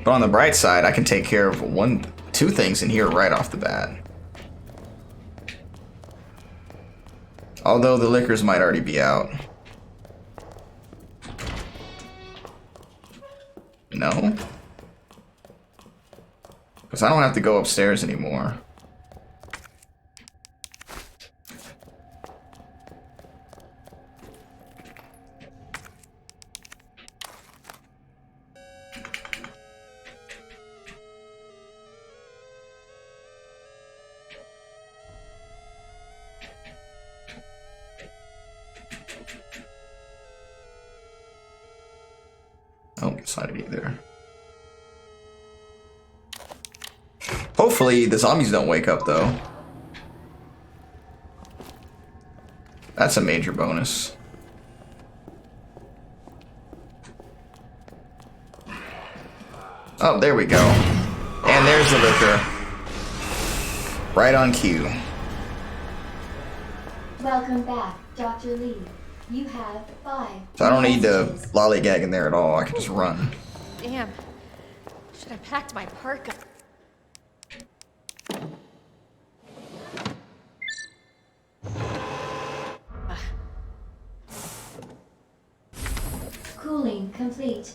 But on the bright side, I can take care of 2 things in here right off the bat. Although the liquors might already be out. No? Because I don't have to go upstairs anymore. Oh, it's not it either. Hopefully the zombies don't wake up though. That's a major bonus. Oh, there we go. And there's the liquor. Right on cue. Welcome back, Dr. Lee. You have 5. So I don't need to messages. lollygag in there at all. I can just run. Damn. Should have packed my parka. Cooling complete.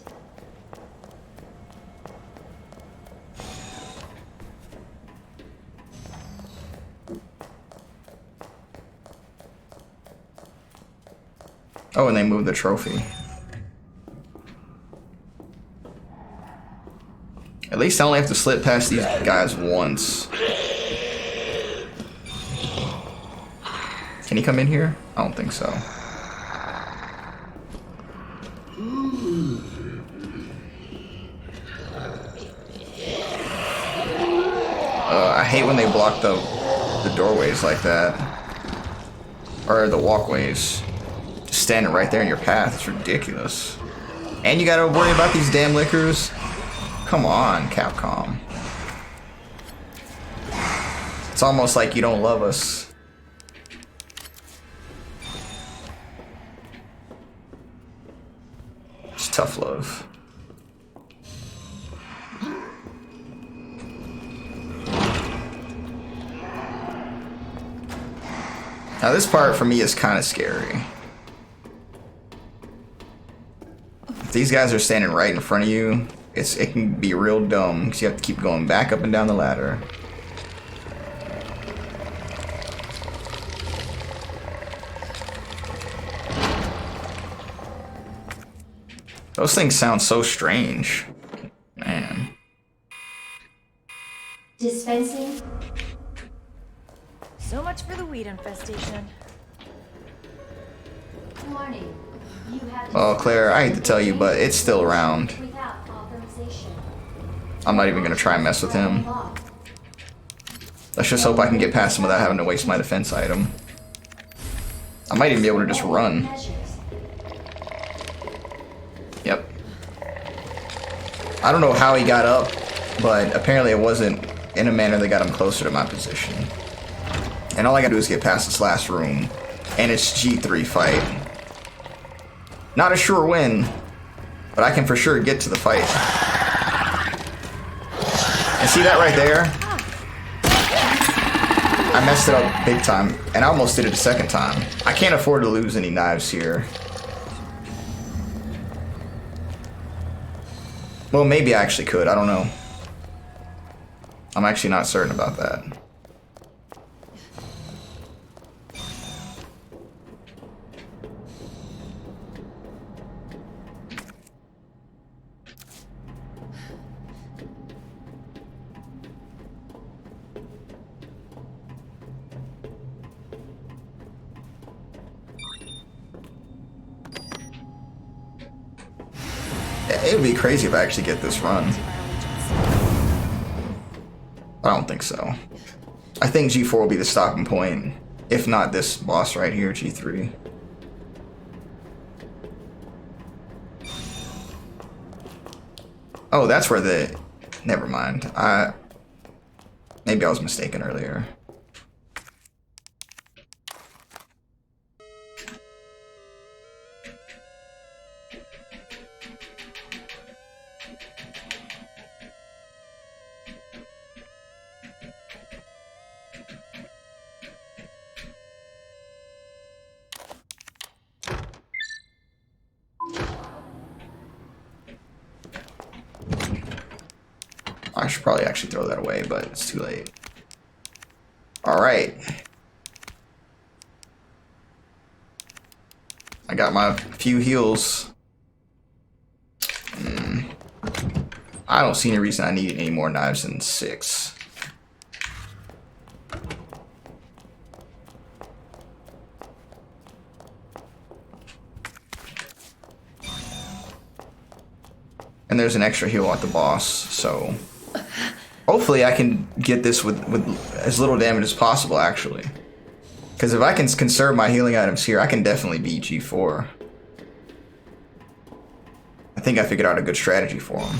Oh, and they moved the trophy. At least I only have to slip past these guys once. Can he come in here? I don't think so. I hate when they block the doorways like that. Or the walkways. Just standing right there in your path. It's ridiculous. And you gotta worry about these damn liquors? Come on, Capcom. It's almost like you don't love us. It's tough love. Now this part for me is kind of scary. If these guys are standing right in front of you, it can be real dumb because you have to keep going back up and down the ladder. Those things sound so strange. Man. Dispensing. So much for the weed infestation. Warning. You have Oh, Claire, I hate to tell you, but it's still around. without authorization. I'm not even gonna try and mess with him. Let's just hope I can get past him without having to waste my defense item. I might even be able to just run. Measures. Yep. I don't know how he got up, but apparently it wasn't in a manner that got him closer to my position. And all I gotta do is get past this last room, and it's G3 fight. Not a sure win, but I can for sure get to the fight. And see that right there? I messed it up big time, and I almost did it a second time. I can't afford to lose any knives here. Well, maybe I actually could. I don't know. I'm actually not certain about that. It would be crazy if I actually get this run. I don't think so. I think G4 will be the stopping point. If not this boss right here, G3. Oh, that's where the... Never mind. Maybe I was mistaken earlier. I should probably actually throw that away, but it's too late. Alright. I got my few heals. I don't see any reason I need any more knives than 6. And there's an extra heal at the boss, so hopefully I can get this with as little damage as possible, actually. Because if I can conserve my healing items here, I can definitely beat G4. I think I figured out a good strategy for him.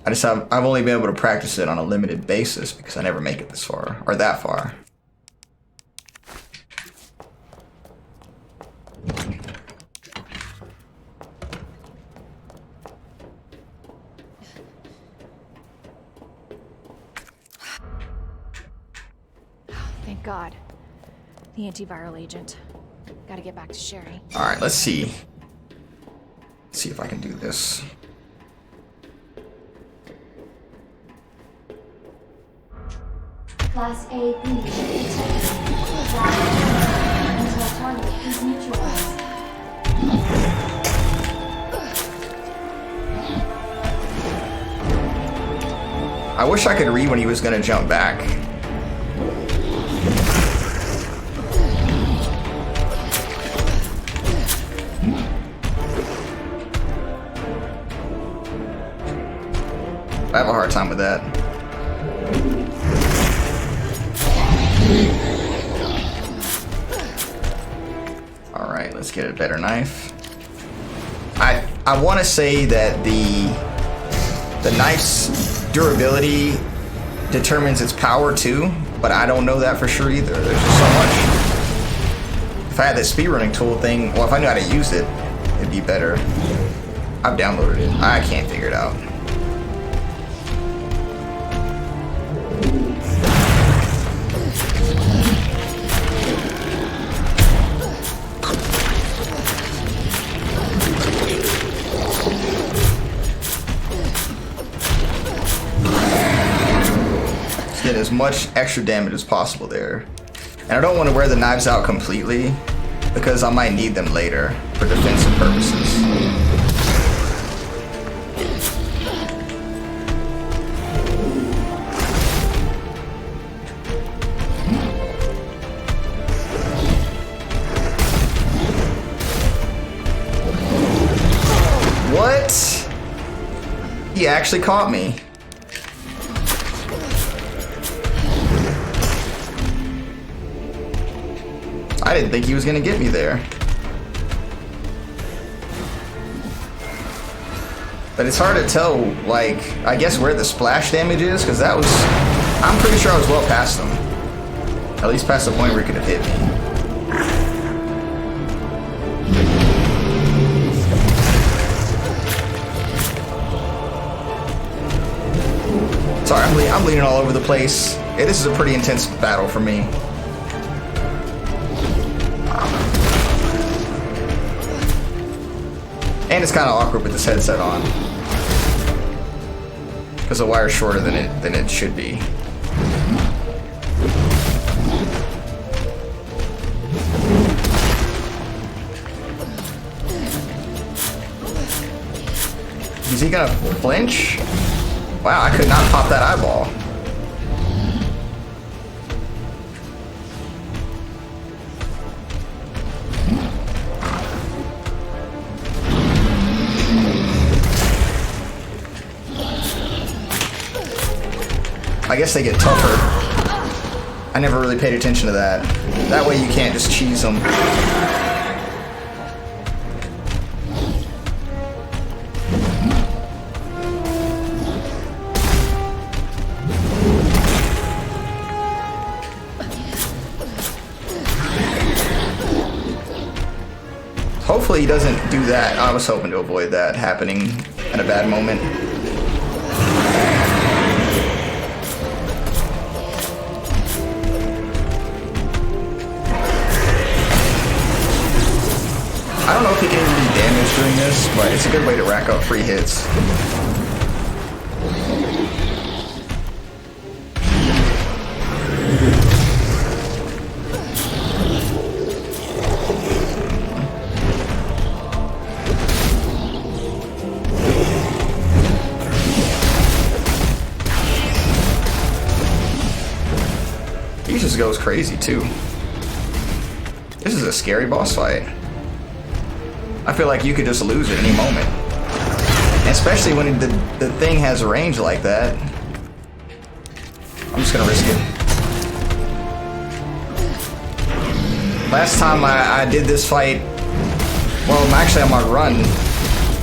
I've only been able to practice it on a limited basis because I never make it this far, or that far. Thank God. The antiviral agent. Gotta get back to Sherry. Alright, let's see. Let's see if I can do this. Class A breach detected. Flag until target is neutralized. I wish I could read when he was gonna jump back. I have a hard time with that. Alright, let's get a better knife. I want to say that the knife's durability determines its power too, but I don't know that for sure either. There's just so much. If I had that speedrunning tool thing, well, if I knew how to use it, it'd be better. I've downloaded it. I can't figure it out. much extra damage as possible there. And I don't want to wear the knives out completely because I might need them later for defensive purposes. What? He actually caught me. I didn't think he was gonna get me there. But it's hard to tell, like, I guess where the splash damage is, because that was... I'm pretty sure I was well past him. At least past the point where he could have hit me. Sorry, I'm leaning all over the place. Yeah, this is a pretty intense battle for me. And it's kind of awkward with this headset on. Because the wire's shorter than it should be. Is he gonna flinch? Wow, I could not pop that eyeball. I guess they get tougher. I never really paid attention to that. That way you can't just cheese them. Hopefully he doesn't do that. I was hoping to avoid that happening at a bad moment. I don't know if he can even do damage during this, but it's a good way to rack up free hits. He just goes crazy too. This is a scary boss fight. I feel like you could just lose at any moment. Especially when the thing has a range like that. I'm just gonna risk it. Last time I did this fight, well, actually on my run,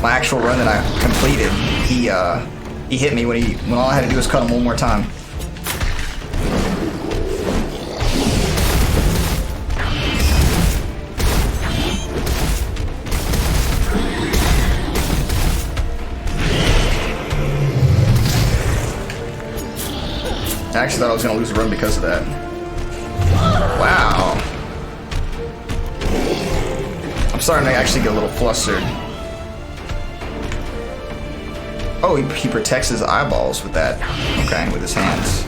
my actual run that I completed, he hit me when all I had to do was cut him one more time. I actually thought I was going to lose the run because of that. Wow. I'm starting to actually get a little flustered. Oh, he protects his eyeballs with that. Okay, with his hands.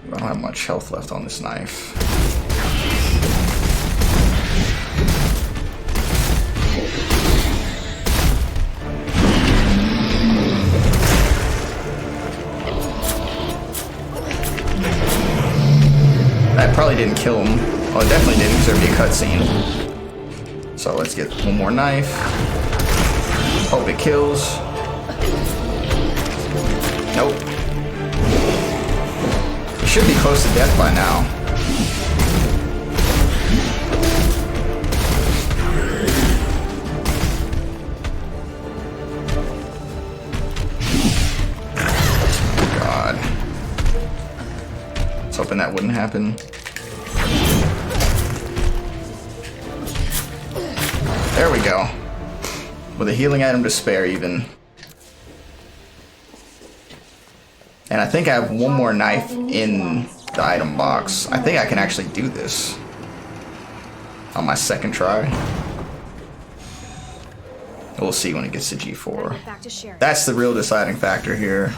I don't have much health left on this knife. That probably didn't kill him. Oh, it definitely didn't because there'd be a cutscene. So let's get one more knife. Hope it kills. Nope. He should be close to death by now. God. I was hoping that wouldn't happen. There we go. With a healing item to spare even. And I think I have one more knife in the item box. I think I can actually do this on my second try. We'll see when it gets to Gotta G4. get back to Sherry. That's the real deciding factor here.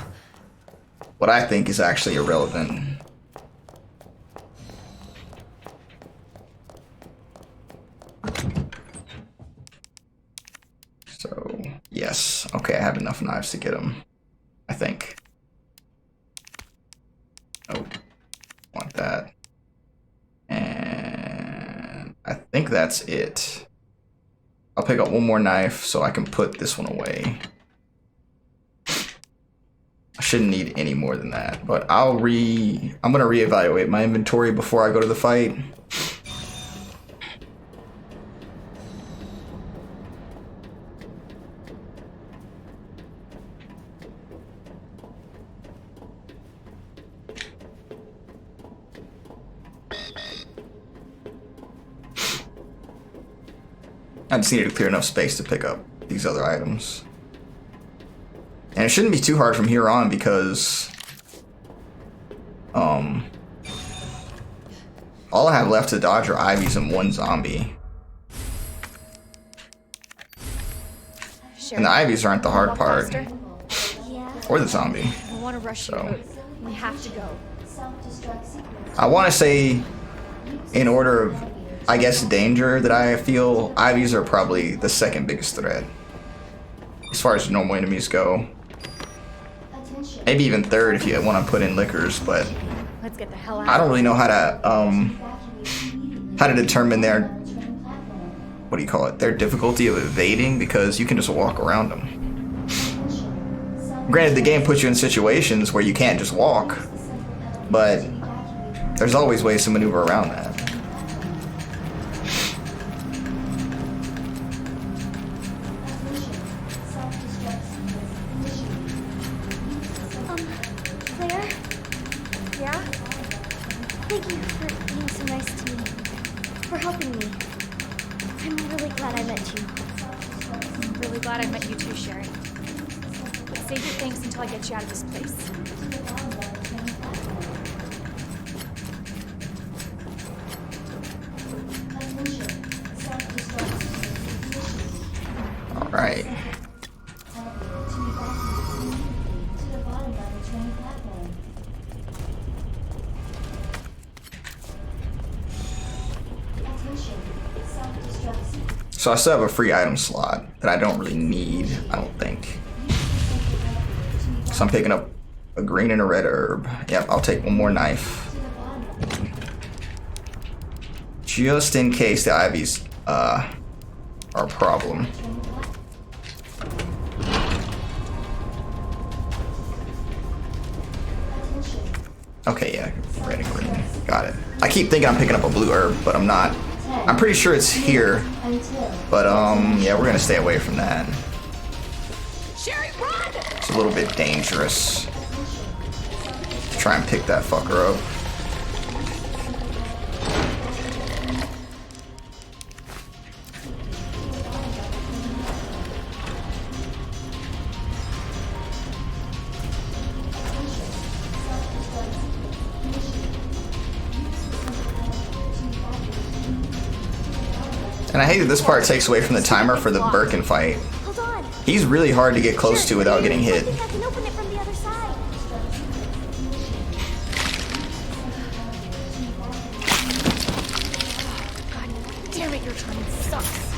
What I think is actually irrelevant. So, yes. Okay, I have enough knives to get him. I think. Oh, want that. And I think that's it. I'll pick up one more knife so I can put this one away. I shouldn't need any more than that, but I'm gonna reevaluate my inventory before I go to the fight. I just needed to clear enough space to pick up these other items. And it shouldn't be too hard from here on because all I have left to dodge are Ivies and one zombie. Sherry, And the Ivies aren't the hard walk part. faster? Or the zombie. I don't want to rush you. So. We have to go. Self-destruct sequence. I want to say, in order of, I guess, danger that I feel, Ivies are probably the second biggest threat. As far as normal enemies go. Attention. Maybe even third if you want to put in liquors, but Let's get the hell out. I don't really know how to Evacuate immediately. determine their, Return platform. what do you call it, their difficulty of evading, because you can just walk around them. Attention. Granted, the game puts you in situations where you can't just walk, but there's always ways to maneuver around that. Claire? Yeah? Thank you for being so nice to me. For helping me. I'm really glad I met you. I'm really glad I met you too, Sherry. But save your thanks until I get you out of this place. Alright. So I still have a free item slot that I don't really need, I don't think. So I'm picking up a green and a red herb. Yep, I'll take one more knife. Just in case the Ivies are a problem. Okay, yeah, red and green. Got it. I keep thinking I'm picking up a blue herb, but I'm not. I'm pretty sure it's here. But yeah, we're gonna stay away from that. Sherry, run! It's a little bit dangerous. Try and pick that fucker up. And I hate that this part takes away from the timer for the Birkin fight. Hold on. He's really hard to get close to without getting hit. I think I can open it from the other side. God damn it, your timing sucks.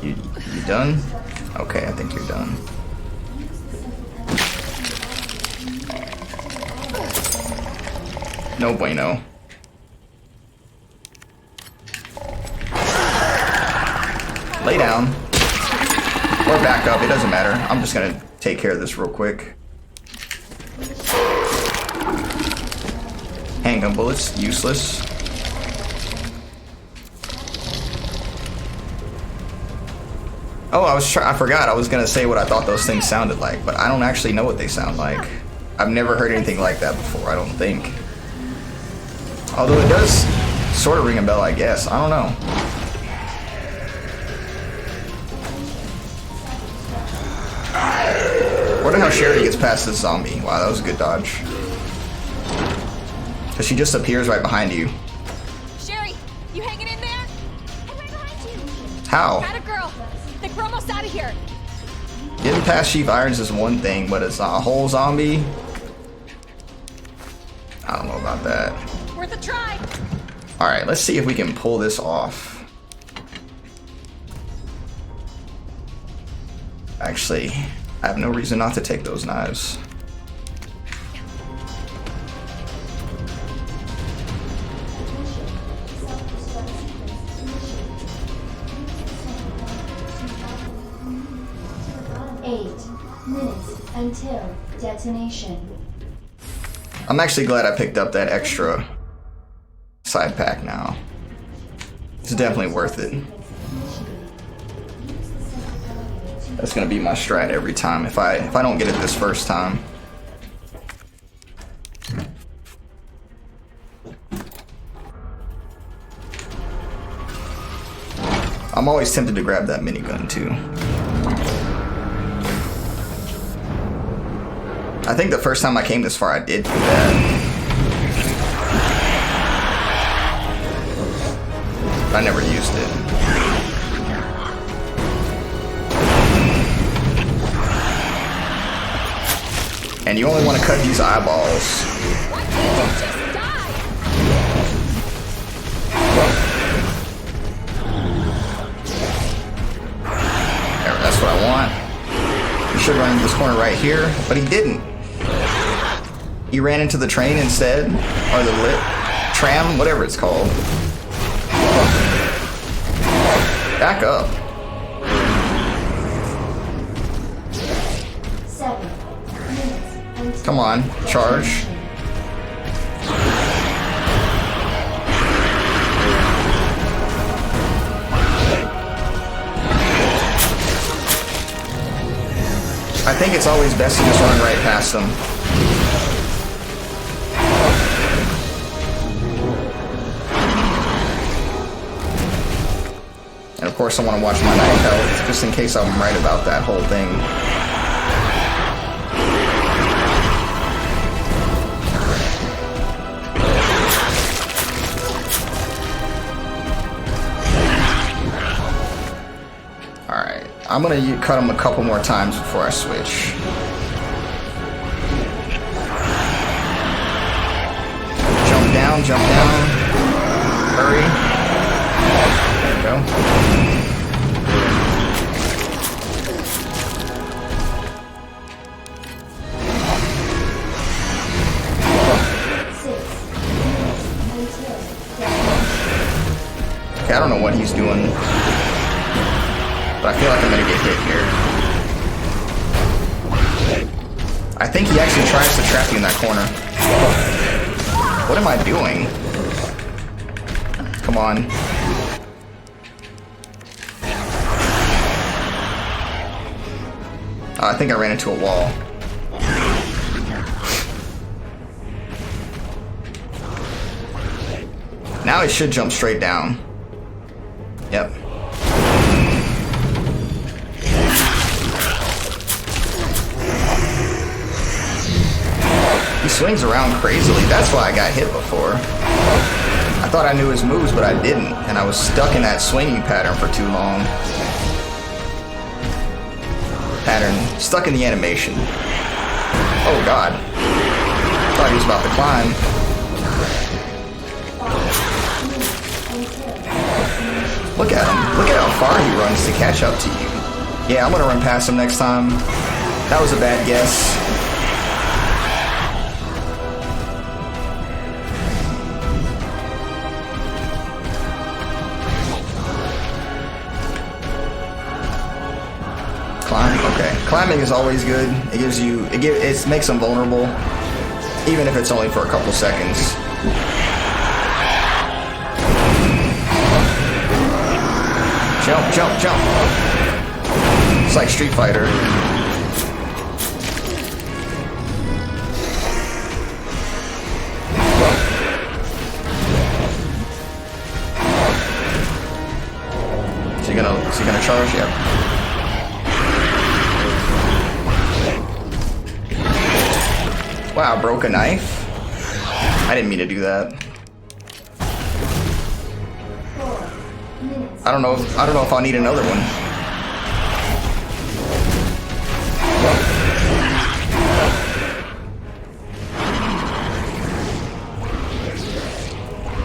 You done? Okay, I think you're done. No bueno. Lay down. Or back up, it doesn't matter. I'm just gonna take care of this real quick. Handgun bullets, useless. Oh, I forgot. I was gonna say what I thought those things sounded like, but I don't actually know what they sound like. I've never heard anything like that before, I don't think. Although it does sort of ring a bell, I guess. I don't know. Wonder how Sherry gets past this zombie. Wow, that was a good dodge. Because she just appears right behind you. Sherry, you hanging in there? I'm right behind you. How? Got a girl. Think we're almost out of here. Getting past Chief Irons is one thing, but it's a whole zombie. I don't know about that. Worth a try. Alright, let's see if we can pull this off. Actually, I have no reason not to take those knives. Until detonation. I'm actually glad I picked up that extra side pack now. It's definitely worth it. That's gonna be my strat every time if I don't get it this first time. I'm always tempted to grab that minigun too. I think the first time I came this far, I did do that. I never used it. And you only want to cut these eyeballs. Why can't you just die? There, that's what I want. He should run into this corner right here, but he didn't. He ran into the train instead, or the lit tram, whatever it's called. Back up. 7 minutes until Come on, charge. I think it's always best to just run right past them. And of course I want to watch my knife health, just in case I'm right about that whole thing. Alright, I'm gonna cut him a couple more times before I switch. Jump down, hurry. There we go. Okay, I don't know what he's doing, but I feel like I'm gonna get hit here. I think he actually tries to trap you in that corner. What am I doing? Come on. I think I ran into a wall. Now he should jump straight down. Yep. He swings around crazily. That's why I got hit before. I thought I knew his moves, but I didn't. And I was stuck in that swinging pattern for too long. Stuck in the animation. Oh god. Thought he was about to climb. Look at him. Look at how far he runs to catch up to you. Yeah, I'm gonna run past him next time. That was a bad guess. Climb? Okay. Climbing is always good. It gives you, it makes them vulnerable, even if it's only for a couple seconds. Jump, jump, jump. It's like Street Fighter. Is he gonna charge? Yep. Wow, broke a knife? I didn't mean to do that. 4, minutes. I don't know if I'll need another one.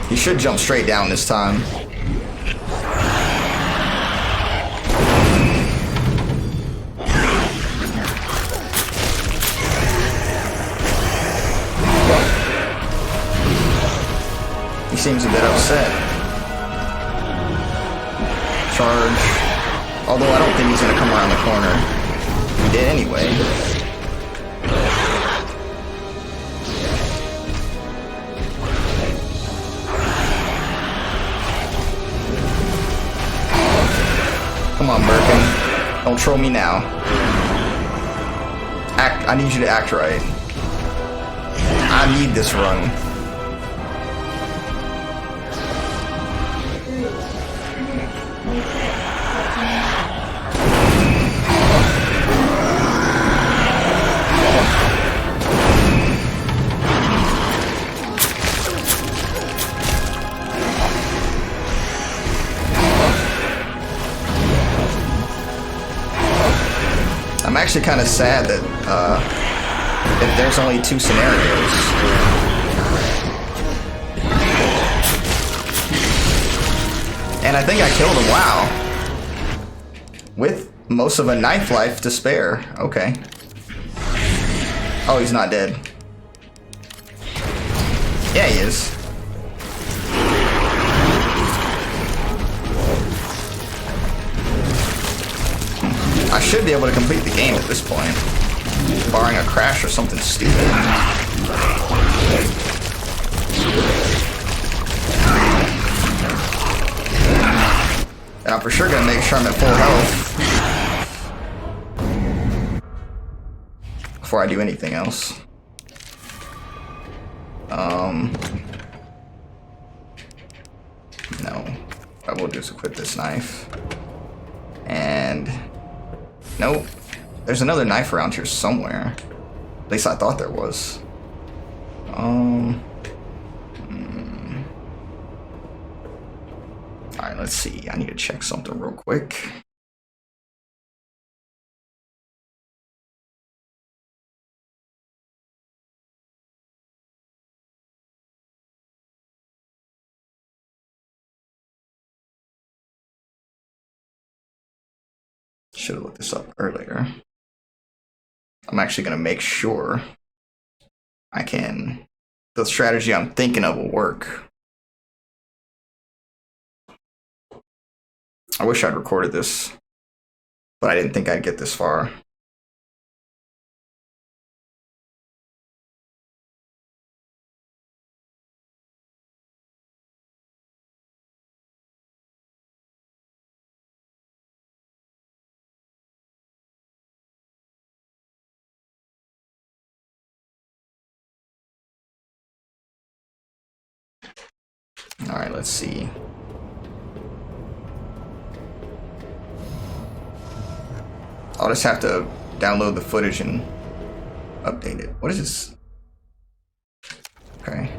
He should jump straight down this time. He seems a bit upset. Charge. Although I don't think he's gonna come around the corner. He did anyway. Come on, Birkin. Don't troll me now. I need you to act right. I need this run. I'm actually kind of sad that if there's only 2 scenarios. And I think I killed him, wow. With most of a knife life to spare. Okay. Oh, he's not dead. Yeah, he is. I should be able to complete the game at this point, barring a crash or something stupid. And I'm for sure gonna make sure I'm at full health before I do anything else. No. I will just equip this knife. And nope. There's another knife around here somewhere. At least I thought there was. Alright, let's see. I need to check something real quick. Should have looked this up earlier. I'm actually going to make sure the strategy I'm thinking of will work. I wish I'd recorded this, but I didn't think I'd get this far. All right, let's see. I'll just have to download the footage and update it. What is this? Okay.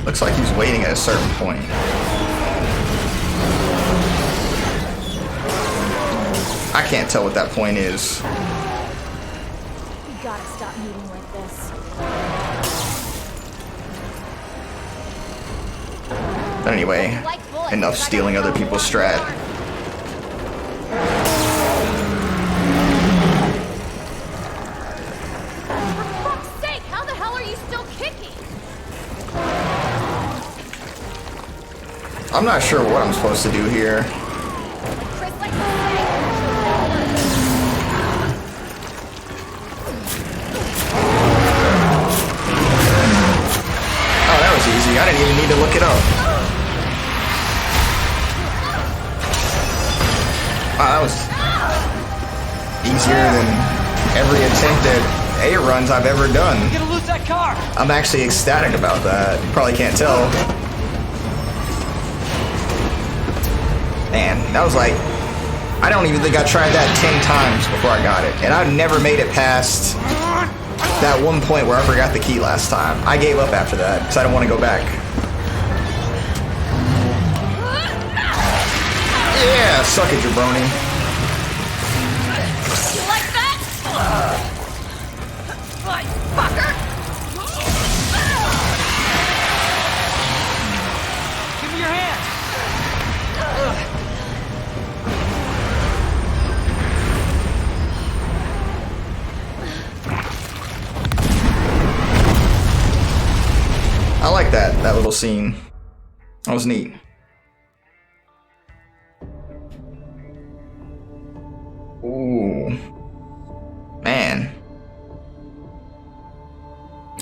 Looks like he's waiting at a certain point. I can't tell what that point is. You gotta stop moving like this. But anyway, enough stealing other people's strat. For fuck's sake, how the hell are you still kicking? I'm not sure what I'm supposed to do here. Chris, like the snake. Oh, that was easy. I didn't even need to look it up. Wow, that was easier than every attempt at A runs I've ever done. You're gonna lose that car! I'm actually ecstatic about that. You probably can't tell. Man, that was like, I don't even think I tried that 10 times before I got it. And I've never made it past that one point where I forgot the key last time. I gave up after that because I don't want to go back. Yeah, suck it, jabroni. You like that? Like, fucker! Give me your hand! I like that little scene. That was neat. Ooh. Man.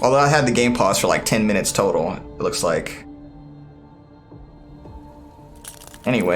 Although I had the game paused for like 10 minutes total, it looks like. Anyway.